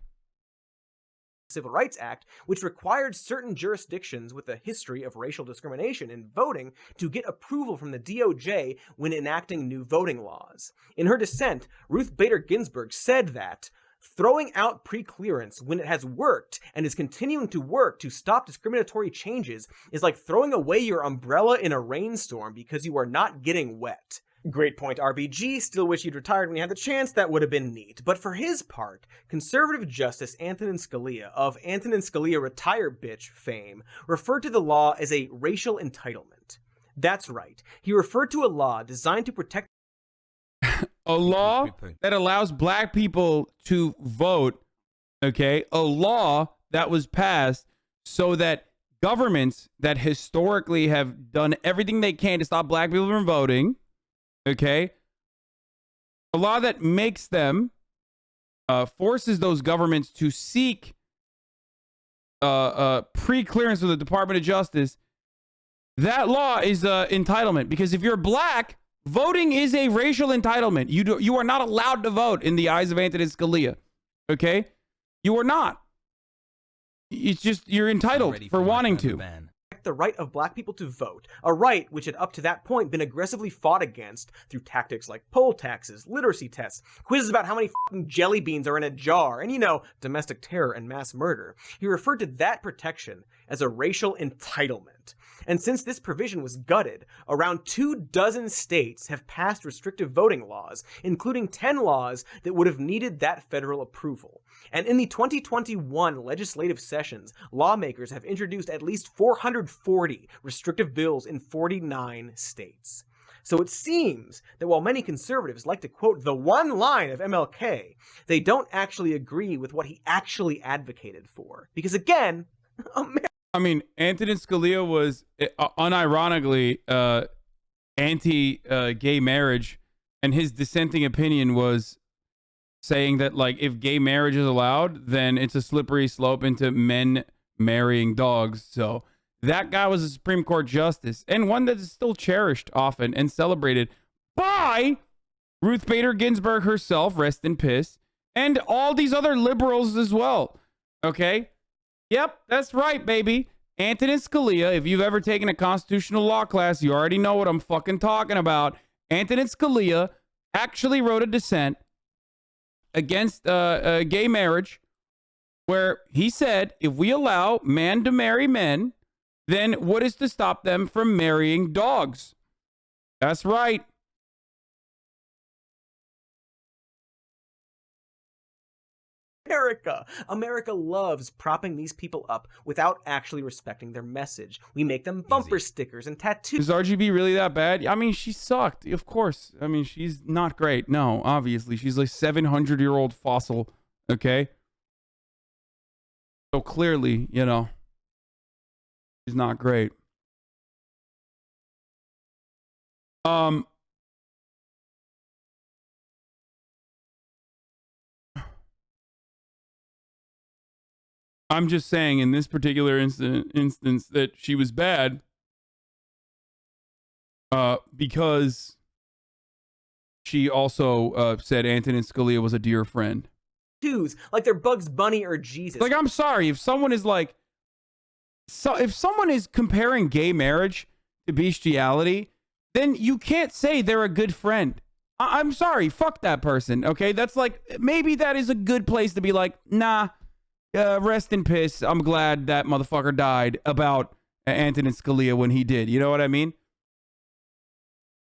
Civil Rights Act, which required certain jurisdictions with a history of racial discrimination in voting to get approval from the DOJ when enacting new voting laws. In her dissent, Ruth Bader Ginsburg said that throwing out pre-clearance when it has worked and is continuing to work to stop discriminatory changes is like throwing away your umbrella in a rainstorm because you are not getting wet. Great point, RBG. Still wish you'd retired when you had the chance. That would have been neat. But for his part, conservative Justice Antonin Scalia of Antonin Scalia Retire Bitch fame referred to the law as a racial entitlement. That's right. He referred to a law designed to protect a law that allows black people to vote okay, a law that was passed so that governments that historically have done everything they can to stop black people from voting, okay, a law that makes them, forces those governments to seek pre-clearance with the Department of Justice. That law is entitlement, because if you're black, voting is a racial entitlement. You are not allowed to vote in the eyes of Antonin Scalia. Okay, you are not. It's just you're entitled for wanting to. The right of black people to vote, a right which had up to that point been aggressively fought against through tactics like poll taxes, literacy tests, quizzes about how many f***ing jelly beans are in a jar, and domestic terror and mass murder. He referred to that protection as a racial entitlement. And since this provision was gutted, around 24 states have passed restrictive voting laws, including 10 laws that would have needed that federal approval. And in the 2021 legislative sessions, lawmakers have introduced at least 440 restrictive bills in 49 states. So it seems that while many conservatives like to quote the one line of MLK, they don't actually agree with what he actually advocated for. Because again, I mean, Antonin Scalia was unironically anti-gay marriage, and his dissenting opinion was saying that, like, if gay marriage is allowed, then it's a slippery slope into men marrying dogs. So that guy was a Supreme Court justice, and one that is still cherished often and celebrated by Ruth Bader Ginsburg herself, rest in piss, and all these other liberals as well. Okay? Yep, that's right, baby. Antonin Scalia, if you've ever taken a constitutional law class, you already know what I'm fucking talking about. Antonin Scalia actually wrote a dissent against gay marriage, where he said, if we allow men to marry men, then what is to stop them from marrying dogs? That's right. America loves propping these people up without actually respecting their message. We make them bumper stickers and tattoos. Is RGB really that bad? I mean, she sucked, of course. I mean, she's not great. No, obviously. She's like 700-year-old fossil, okay? So clearly, she's not great. I'm just saying in this particular instance that she was bad because she also said Antonin Scalia was a dear friend. Like they're Bugs Bunny or Jesus. Like, I'm sorry, if someone is like, if someone is comparing gay marriage to bestiality, then you can't say they're a good friend. I'm sorry, fuck that person, okay? That's like, maybe that is a good place to be like, nah, rest in piss. I'm glad that motherfucker died about Antonin Scalia when he did. You know what I mean?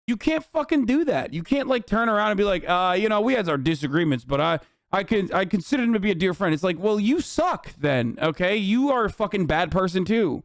You can't fucking do that. You can't like turn around and be like, we had our disagreements, but I consider him to be a dear friend. It's like, well, you suck then, okay? You are a fucking bad person too.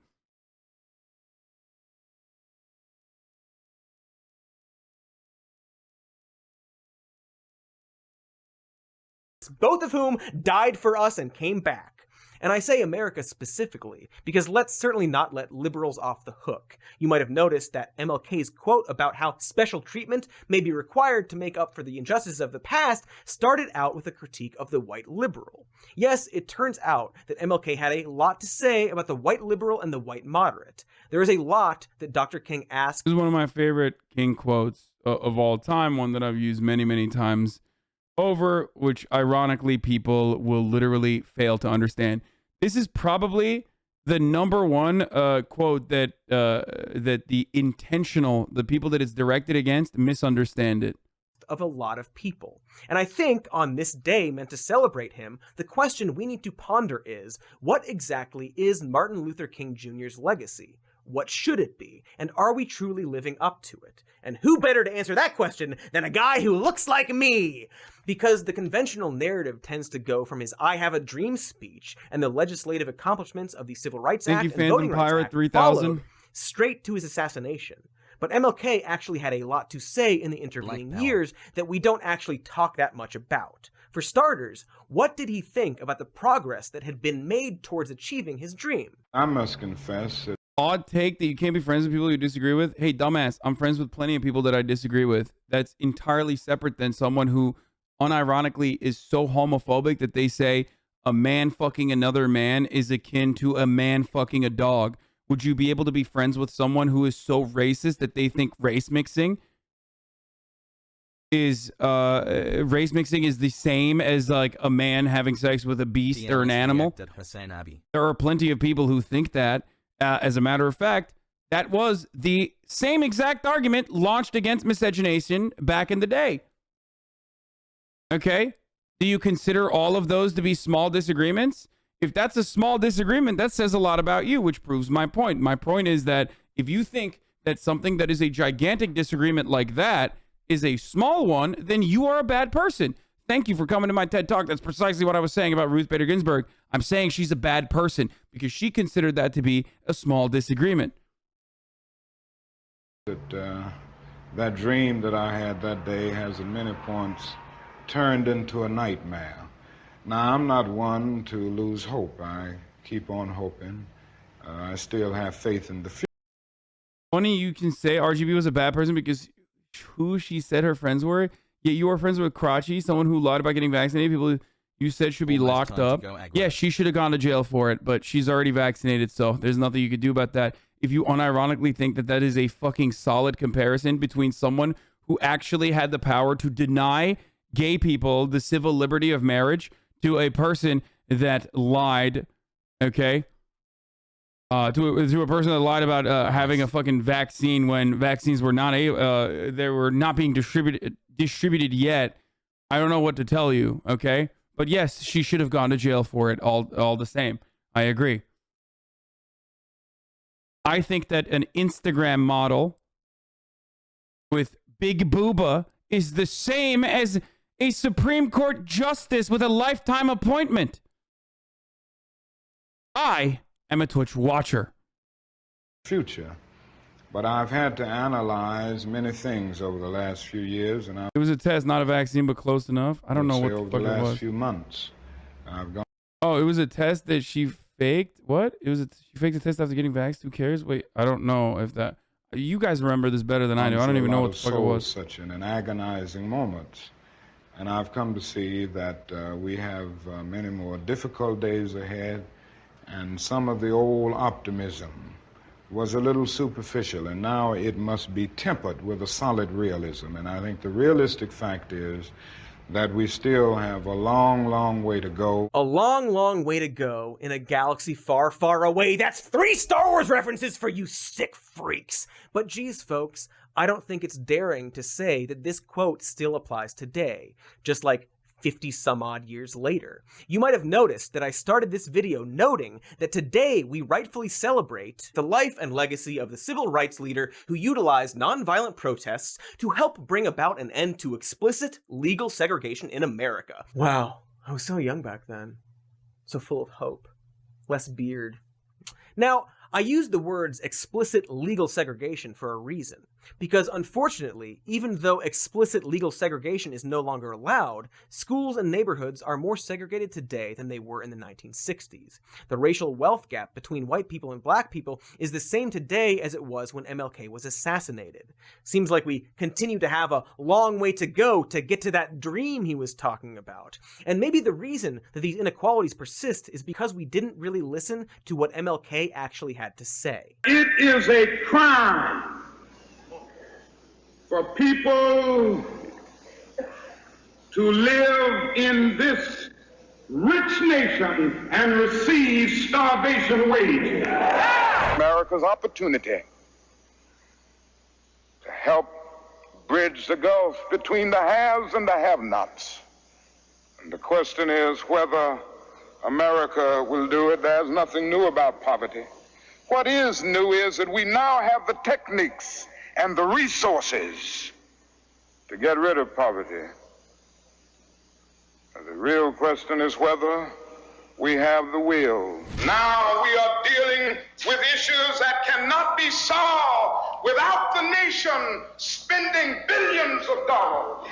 Both of whom died for us and came back. And I say America specifically, because let's certainly not let liberals off the hook. You might have noticed that MLK's quote about how special treatment may be required to make up for the injustices of the past started out with a critique of the white liberal. Yes, it turns out that MLK had a lot to say about the white liberal and the white moderate. There is a lot that Dr. King asked. This is one of my favorite King quotes of all time, one that I've used many, many times over, which ironically people will literally fail to understand. This is probably the number one quote that that the people that it's directed against misunderstand it. Of a lot of people. And I think on this day meant to celebrate him, the question we need to ponder is, what exactly is Martin Luther King Jr.'s legacy? What should it be? And are we truly living up to it? And who better to answer that question than a guy who looks like me? Because the conventional narrative tends to go from his I Have a Dream speech and the legislative accomplishments of the Civil Rights Act and Voting Rights Act 3000 straight to his assassination. But MLK actually had a lot to say in the intervening years that we don't actually talk that much about. For starters, what did he think about the progress that had been made towards achieving his dream? I must confess that odd take that you can't be friends with people you disagree with. Hey, dumbass, I'm friends with plenty of people that I disagree with. That's entirely separate than someone who unironically is so homophobic that they say a man fucking another man is akin to a man fucking a dog. Would you be able to be friends with someone who is so racist that they think race mixing is the same as like a man having sex with a beast or an animal? Hasanabi. There are plenty of people who think that. As a matter of fact, that was the same exact argument launched against miscegenation back in the day. Okay? Do you consider all of those to be small disagreements? If that's a small disagreement, that says a lot about you, which proves my point. My point is that if you think that something that is a gigantic disagreement like that is a small one, then you are a bad person. Thank you for coming to my TED Talk. That's precisely what I was saying about Ruth Bader Ginsburg. I'm saying she's a bad person because she considered that to be a small disagreement. That dream that I had that day has at many points turned into a nightmare. Now, I'm not one to lose hope. I keep on hoping. I still have faith in the future. Funny you can say RGB was a bad person because who she said her friends were. Yet you are friends with Crotchy, someone who lied about getting vaccinated. People you said should be locked up. Yeah, she should have gone to jail for it, but she's already vaccinated, so there's nothing you could do about that. If you unironically think that that is a fucking solid comparison between someone who actually had the power to deny gay people the civil liberty of marriage to a person that lied, okay? To a person that lied about having a fucking vaccine when vaccines were not they were not being distributed yet. I don't know what to tell you, okay? But yes, she should have gone to jail for it all the same. I agree. I think that an Instagram model with Big Booba is the same as a Supreme Court justice with a lifetime appointment. I am a Twitch watcher. Future. But I've had to analyze many things over the last few years, and it was a test, not a vaccine, but close enough. I don't know what the over fuck the it was. last few months. I've gone. Oh, it was a test that she faked. What? It was she faked a test after getting vaxxed. Who cares? Wait, I don't know if that. You guys remember this better than I do. I don't even know what the fuck it was. Such an agonizing moment, and I've come to see that we have many more difficult days ahead, and some of the old optimism was a little superficial, and now it must be tempered with a solid realism. And I think the realistic fact is that we still have a long, long way to go. A long, long way to go in a galaxy far, far away. That's 3 Star Wars references for you sick freaks. But geez, folks, I don't think it's daring to say that this quote still applies today, just like 50 some odd years later. You might have noticed that I started this video noting that today we rightfully celebrate the life and legacy of the civil rights leader who utilized nonviolent protests to help bring about an end to explicit legal segregation in America. Wow, I was so young back then. So full of hope. Less beard. Now, I use the words explicit legal segregation for a reason, because unfortunately, even though explicit legal segregation is no longer allowed, schools and neighborhoods are more segregated today than they were in the 1960s. The racial wealth gap between white people and black people is the same today as it was when MLK was assassinated. Seems like we continue to have a long way to go to get to that dream he was talking about. And maybe the reason that these inequalities persist is because we didn't really listen to what MLK actually had to say. It is a crime for people to live in this rich nation and receive starvation wages. America's opportunity to help bridge the gulf between the haves and the have-nots. And the question is whether America will do it. There's nothing new about poverty. What is new is that we now have the techniques and the resources to get rid of poverty. The real question is whether we have the will. Now we are dealing with issues that cannot be solved without the nation spending billions of dollars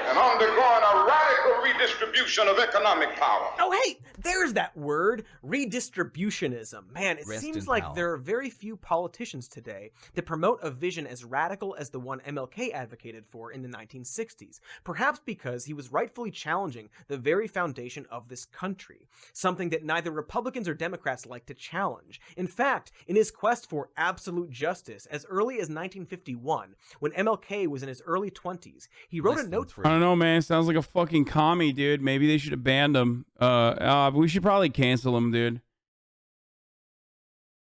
and undergoing a radical redistribution of economic power. Oh, hey, there's that word, redistributionism. Man, it seems like there are very few politicians today that promote a vision as radical as the one MLK advocated for in the 1960s, perhaps because he was rightfully challenging the very foundation of this country, something that neither Republicans or Democrats like to challenge. In fact, in his quest for absolute justice, as early as 1951, when MLK was in his early 20s, he wrote a note. I don't know, man. Sounds like a fucking commie, dude. Maybe they should have banned him. We should probably cancel him, dude.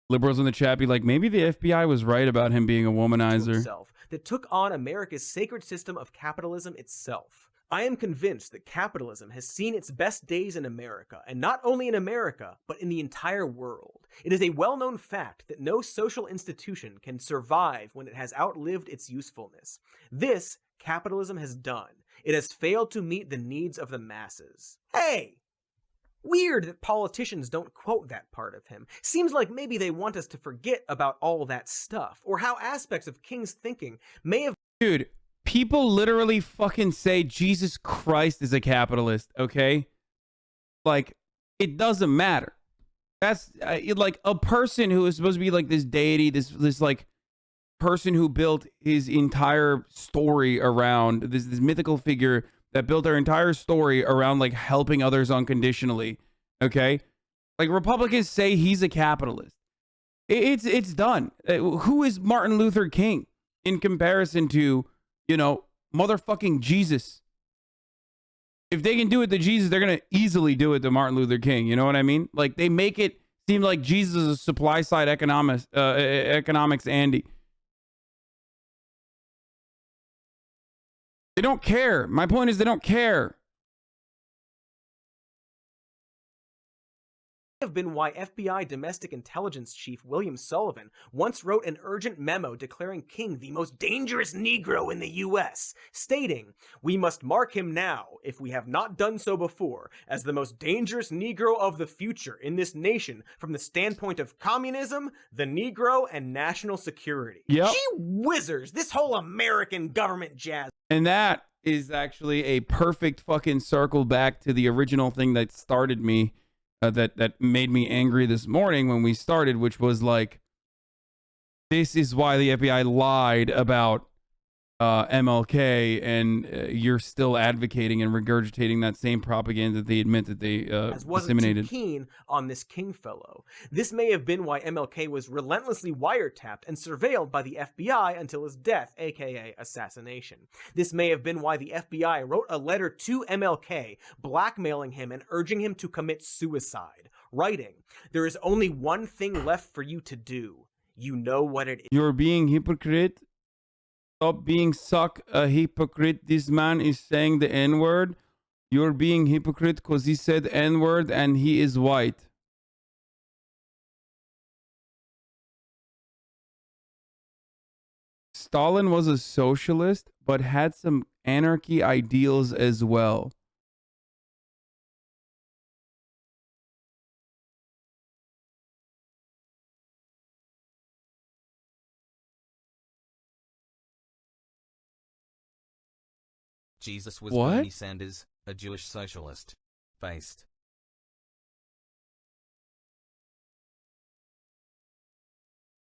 Liberals in the chat be like, maybe the FBI was right about him being a womanizer. That took on America's sacred system of capitalism itself. I am convinced that capitalism has seen its best days in America, and not only in America, but in the entire world. It is a well-known fact that no social institution can survive when it has outlived its usefulness. This, capitalism has done. It has failed to meet the needs of the masses. Hey! Weird that politicians don't quote that part of him. Seems like maybe they want us to forget about all that stuff, or how aspects of King's thinking may have— Dude, people literally fucking say Jesus Christ is a capitalist, okay? Like, it doesn't matter. That's like a person who is supposed to be like this deity, this like person who built his entire story around this mythical figure that built their entire story around like helping others unconditionally. Okay, like Republicans say he's a capitalist. It's done. Who is Martin Luther King in comparison to, you know, motherfucking Jesus? If they can do it to Jesus, they're gonna easily do it to Martin Luther King. You know what I mean? Like they make it seem like Jesus is a supply side economics Andy. They don't care. My point is they don't care. Have been why FBI Domestic Intelligence Chief William Sullivan once wrote an urgent memo declaring King the most dangerous Negro in the U.S., stating, "We must mark him now, if we have not done so before, as the most dangerous Negro of the future in this nation from the standpoint of communism, the Negro, and national security." Yep. Gee whizzers, this whole American government jazz. And that is actually a perfect fucking circle back to the original thing that started me. That made me angry this morning when we started, which was like, this is why the FBI lied about MLK, and you're still advocating and regurgitating that same propaganda that they admit that they disseminated. Wasn't too keen on this King fellow. This may have been why MLK was relentlessly wiretapped and surveilled by the FBI until his death, aka assassination. This may have been why the FBI wrote a letter to MLK, blackmailing him and urging him to commit suicide, writing, "There is only one thing left for you to do. You know what it is." You're being hypocrite. Stop being a hypocrite. This man is saying the N-word. You're being hypocrite because he said N-word and he is white. Stalin was a socialist, but had some anarchy ideals as well. Jesus was Bernie Sanders, a Jewish socialist. Based.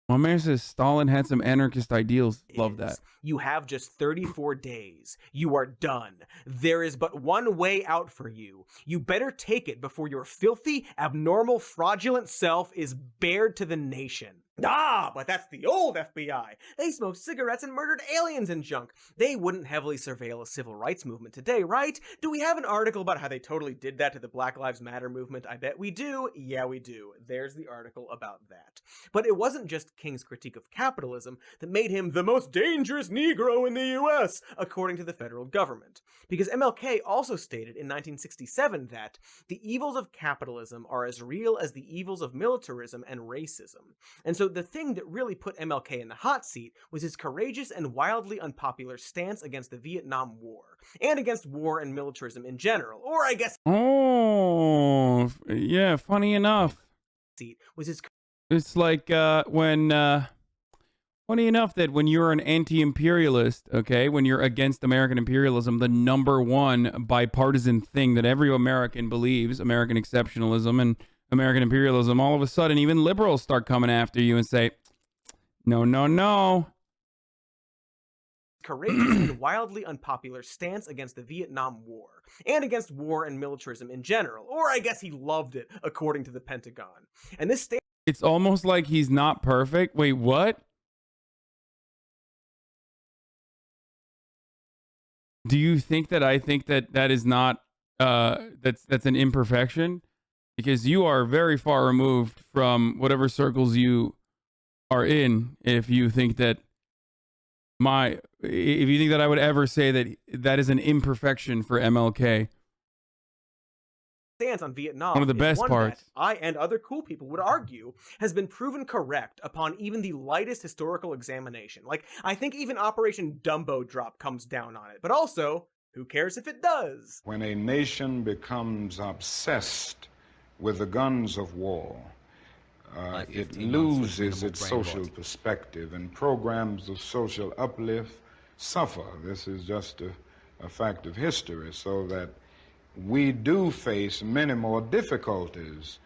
My man says Stalin had some anarchist ideals. Love that. You have just 34 days. You are done. There is but one way out for you. You better take it before your filthy, abnormal, fraudulent self is bared to the nation. Ah, but that's the old FBI. They smoked cigarettes and murdered aliens and junk. They wouldn't heavily surveil a civil rights movement today, right? Do we have an article about how they totally did that to the Black Lives Matter movement? I bet we do. Yeah, we do. There's the article about that. But it wasn't just King's critique of capitalism that made him the most dangerous Negro in the U.S., according to the federal government. Because MLK also stated in 1967 that the evils of capitalism are as real as the evils of militarism and racism. And so the thing that really put MLK in the hot seat was his courageous and wildly unpopular stance against the Vietnam War, and against war and militarism in general, or I guess— Oh, yeah, funny enough. Was his It's like when, funny enough that when you're an anti-imperialist, okay, when you're against American imperialism, the number one bipartisan thing that every American believes, American exceptionalism and American imperialism, all of a sudden even liberals start coming after you and say, no, no, no. Courageous and wildly unpopular stance against the Vietnam War and against war and militarism in general, or I guess he loved it, according to the Pentagon. And this stance, it's almost like he's not perfect. Wait, what? Do you think that I think that that is not that's an imperfection? Because you are very far removed from whatever circles you are in if you think that I would ever say that that is an imperfection for MLK. Stance on Vietnam, one of the best parts, that I and other cool people would argue has been proven correct upon even the lightest historical examination. Like, I think even Operation Dumbo Drop comes down on it, but also, who cares if it does? When a nation becomes obsessed with the guns of war, it loses its social perspective, and programs of social uplift suffer. This is just a fact of history, so that we do face many more difficulties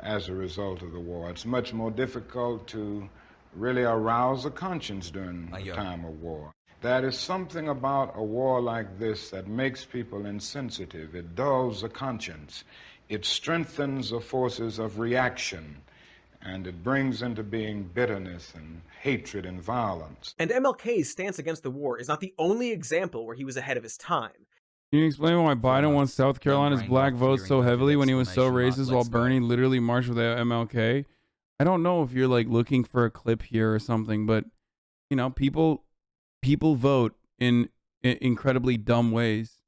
as a result of the war. It's much more difficult to really arouse a conscience during a time of war. There is something about a war like this that makes people insensitive. It dulls the conscience. It strengthens the forces of reaction, and it brings into being bitterness and hatred and violence. And MLK's stance against the war is not the only example where he was ahead of his time. Can you explain why Biden wants South Carolina's black vote so heavily when he was so racist while Bernie literally marched with MLK? I don't know if you're like looking for a clip here or something, but you know, people vote in incredibly dumb ways.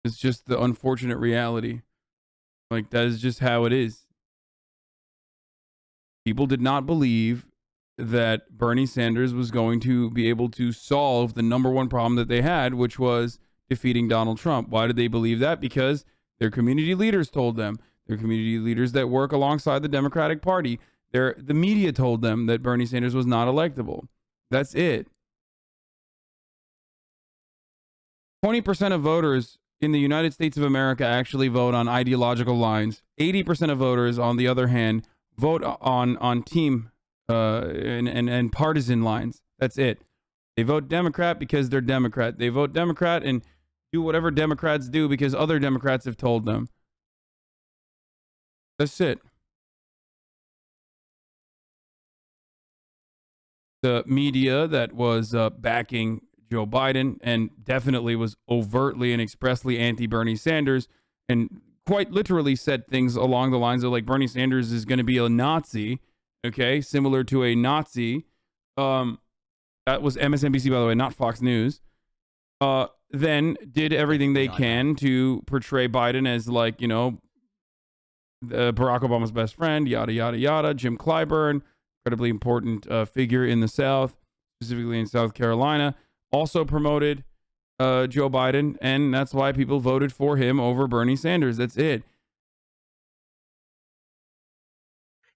It's just the unfortunate reality. Like, that is just how it is. People did not believe that Bernie Sanders was going to be able to solve the number one problem that they had, which was defeating Donald Trump. Why did they believe that? Because their community leaders told them. Their community leaders that work alongside the Democratic Party. The media told them that Bernie Sanders was not electable. That's it. 20% of voters in the United States of America actually vote on ideological lines. 80% of voters, on the other hand, vote on team and partisan lines. That's it. They vote Democrat because they're Democrat. They vote Democrat and do whatever Democrats do because other Democrats have told them. That's it. The media that was backing Joe Biden and definitely was overtly and expressly anti-Bernie Sanders and quite literally said things along the lines of like Bernie Sanders is going to be a Nazi, okay, similar to a Nazi. That was MSNBC, by the way, not Fox News. Then did everything they can to portray Biden as like, you know, Barack Obama's best friend, yada, yada, yada. Jim Clyburn, incredibly important figure in the South, specifically in South Carolina, also promoted Joe Biden, and that's why people voted for him over Bernie Sanders. That's it.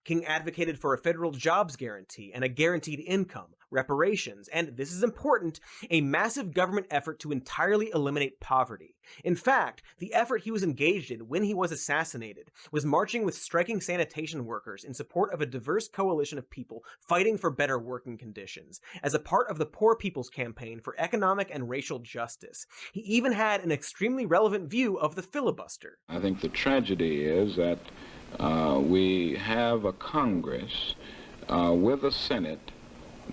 King advocated for a federal jobs guarantee and a guaranteed income, reparations, and, this is important, a massive government effort to entirely eliminate poverty. In fact, the effort he was engaged in when he was assassinated was marching with striking sanitation workers in support of a diverse coalition of people fighting for better working conditions, as a part of the Poor People's Campaign for economic and racial justice. He even had an extremely relevant view of the filibuster. I think the tragedy is that we have a Congress with a Senate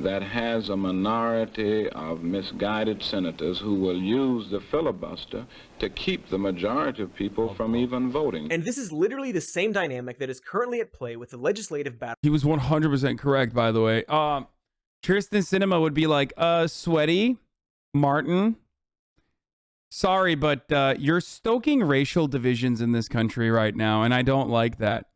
that has a minority of misguided senators who will use the filibuster to keep the majority of people from even voting. And this is literally the same dynamic that is currently at play with the legislative battle. He was 100% correct, by the way. Kirsten Sinema would be like, sweaty, Martin. Sorry, but you're stoking racial divisions in this country right now, and I don't like that.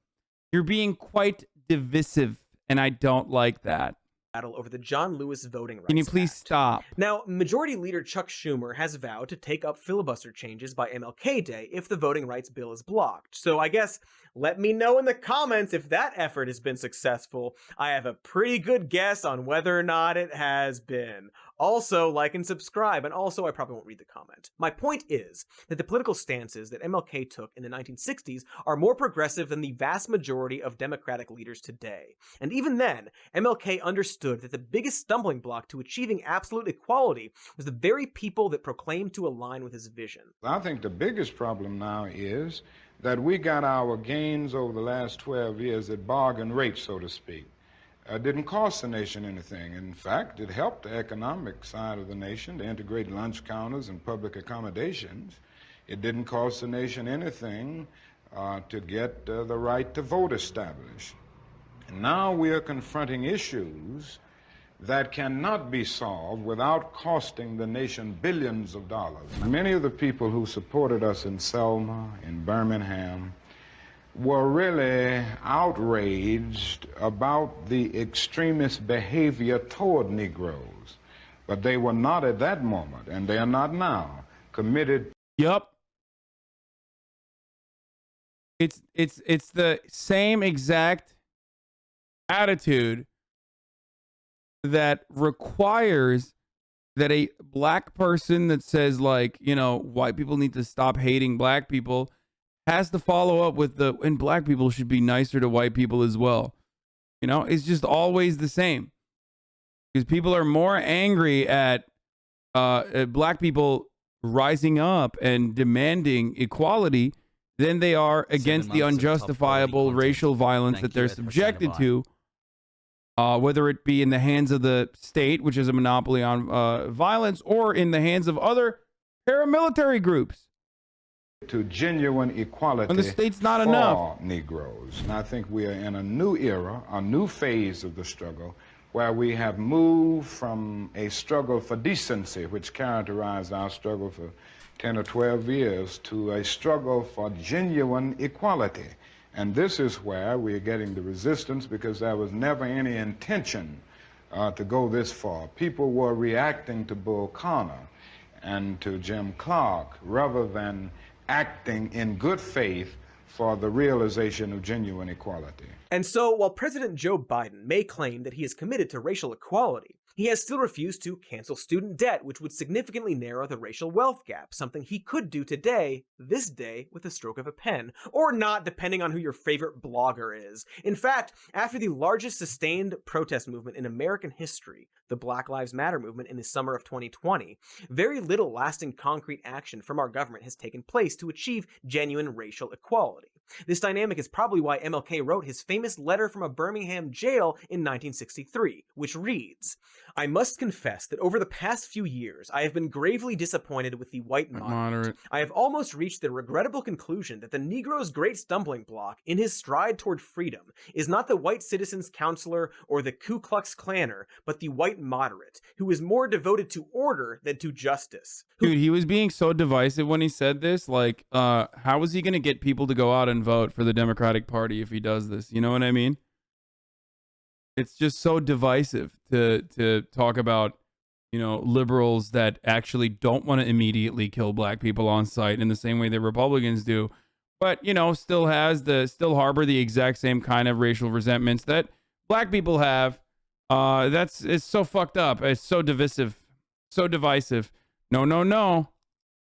You're being quite divisive, and I don't like that. Battle over the John Lewis Voting Rights Can you please Act. stop? Now, Majority Leader Chuck Schumer has vowed to take up filibuster changes by MLK Day if the voting rights bill is blocked. So I guess Let me know in the comments if that effort has been successful. I have a pretty good guess on whether or not it has been. Also, like and subscribe, and also I probably won't read the comment. My point is that the political stances that MLK took in the 1960s are more progressive than the vast majority of Democratic leaders today. And even then, MLK understood that the biggest stumbling block to achieving absolute equality was the very people that proclaimed to align with his vision. I think the biggest problem now is that we got our gains over the last 12 years at bargain rate, so to speak. Didn't cost the nation anything. In fact, it helped the economic side of the nation to integrate lunch counters and public accommodations. It didn't cost the nation anything to get the right to vote established. And now we are confronting issues that cannot be solved without costing the nation billions of dollars. Many of the people who supported us in Selma, in Birmingham, were really outraged about the extremist behavior toward Negroes. But they were not at that moment, and they are not now, committed. Yup. It's the same exact attitude that requires that a black person that says, like, you know, white people need to stop hating black people has to follow up with and black people should be nicer to white people as well. You know, it's just always the same. Because people are more angry at black people rising up and demanding equality than they are against the unjustifiable racial violence that they're subjected to. Whether it be in the hands of the state, which is a monopoly on violence, or in the hands of other paramilitary groups. To genuine equality and the state's not for enough. Negroes. And I think we are in a new era, a new phase of the struggle, where we have moved from a struggle for decency, which characterized our struggle for 10 or 12 years, to a struggle for genuine equality. And this is where we're getting the resistance, because there was never any intention to go this far. People were reacting to Bull Connor and to Jim Clark rather than acting in good faith for the realization of genuine equality. And so, while President Joe Biden may claim that he is committed to racial equality, he has still refused to cancel student debt, which would significantly narrow the racial wealth gap, something he could do today, this day, with a stroke of a pen. Or not, depending on who your favorite blogger is. In fact, after the largest sustained protest movement in American history, the Black Lives Matter movement in the summer of 2020, very little lasting concrete action from our government has taken place to achieve genuine racial equality. This dynamic is probably why MLK wrote his famous letter from a Birmingham jail in 1963, which reads, "I must confess that over the past few years, I have been gravely disappointed with the white moderate. I have almost reached the regrettable conclusion that the Negro's great stumbling block in his stride toward freedom is not the white citizen's counselor or the Ku Klux Klanner, but the white moderate, who is more devoted to order than to justice." Dude, he was being so divisive when he said this. Like, how is he going to get people to go out and vote for the Democratic Party if he does this? You know what I mean? It's just so divisive to talk about, you know, liberals that actually don't want to immediately kill black people on sight in the same way that Republicans do, but, you know, still harbor the exact same kind of racial resentments that black people have. It's so fucked up. It's so divisive. So divisive. No.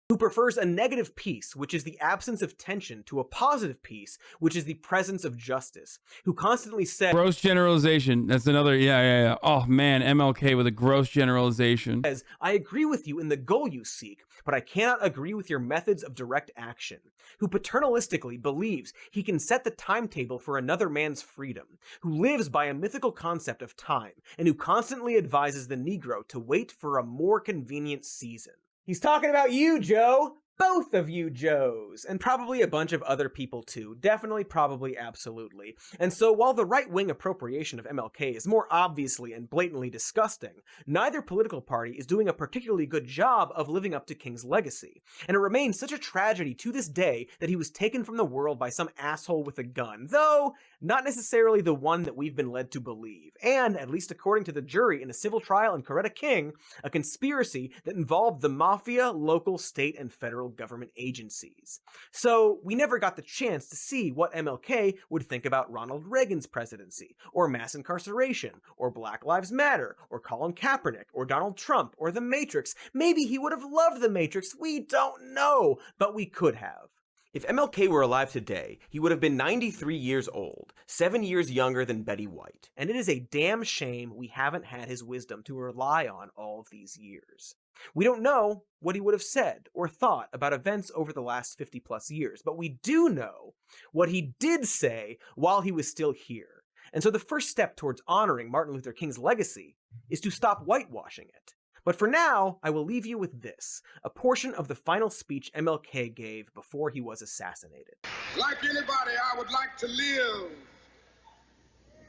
Who prefers a negative peace, which is the absence of tension, to a positive peace, which is the presence of justice. Who constantly says... Gross generalization. That's another... Yeah. Oh, man, MLK with a gross generalization. ...says, "I agree with you in the goal you seek, but I cannot agree with your methods of direct action." Who paternalistically believes he can set the timetable for another man's freedom. Who lives by a mythical concept of time, and who constantly advises the Negro to wait for a more convenient season. He's talking about you, Joe. Both of you Joes, and probably a bunch of other people too. Definitely, probably, absolutely. And so while the right-wing appropriation of MLK is more obviously and blatantly disgusting, neither political party is doing a particularly good job of living up to King's legacy. And it remains such a tragedy to this day that he was taken from the world by some asshole with a gun, though not necessarily the one that we've been led to believe. And, at least according to the jury in a civil trial in Coretta King, a conspiracy that involved the mafia, local, state, and federal government agencies. So we never got the chance to see what MLK would think about Ronald Reagan's presidency, or mass incarceration, or Black Lives Matter, or Colin Kaepernick, or Donald Trump, or The Matrix. Maybe he would have loved The Matrix, we don't know, but we could have. If MLK were alive today, he would have been 93 years old, 7 years younger than Betty White, and it is a damn shame we haven't had his wisdom to rely on all of these years. We don't know what he would have said or thought about events over the last 50 plus years, but we do know what he did say while he was still here. And so the first step towards honoring Martin Luther King's legacy is to stop whitewashing it. But for now, I will leave you with this, a portion of the final speech MLK gave before he was assassinated. Like anybody, I would like to live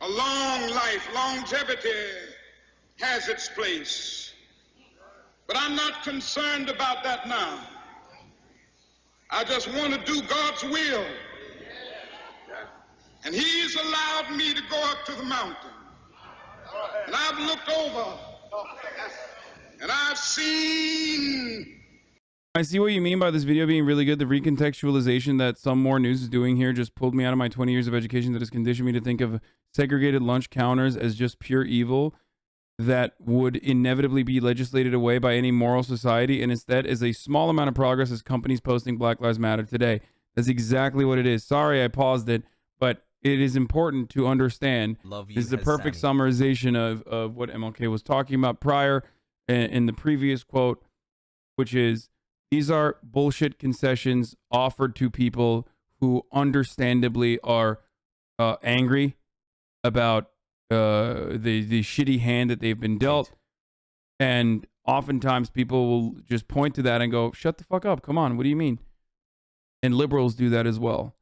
a long life. Longevity has its place. But I'm not concerned about that now. I just want to do God's will. And He's allowed me to go up to the mountain. And I've looked over. And I've seen. I see what you mean by this video being really good. The recontextualization that Some More News is doing here just pulled me out of my 20 years of education that has conditioned me to think of segregated lunch counters as just pure evil that would inevitably be legislated away by any moral society, and instead is a small amount of progress as companies posting Black Lives Matter today. That's exactly what it is. Sorry I paused it, but it is important to understand. This is the perfect summarization of what MLK was talking about prior in the previous quote, which is, these are bullshit concessions offered to people who understandably are angry about the shitty hand that they've been dealt. And oftentimes people will just point to that and go, shut the fuck up. Come on. What do you mean? And liberals do that as well.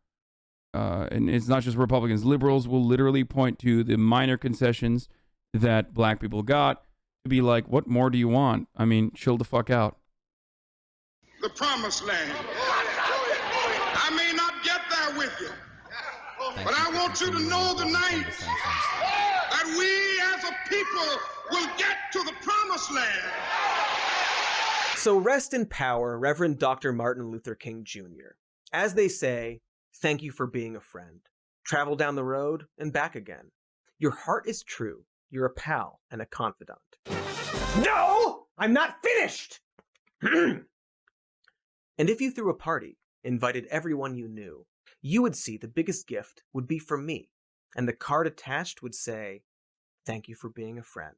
And it's not just Republicans. Liberals will literally point to the minor concessions that black people got to be like, what more do you want? I mean, chill the fuck out. The promised land. I may not get there with you, but I want you to know tonight that we as a people will get to the promised land. So rest in power, Reverend Dr. Martin Luther King Jr. As they say, thank you for being a friend. Travel down the road and back again. Your heart is true. You're a pal and a confidant. No! I'm not finished! And if you threw a party, invited everyone you knew, you would see the biggest gift would be from me, and the card attached would say, thank you for being a friend.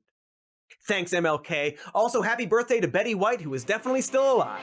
Thanks, MLK. Also, happy birthday to Betty White, who is definitely still alive.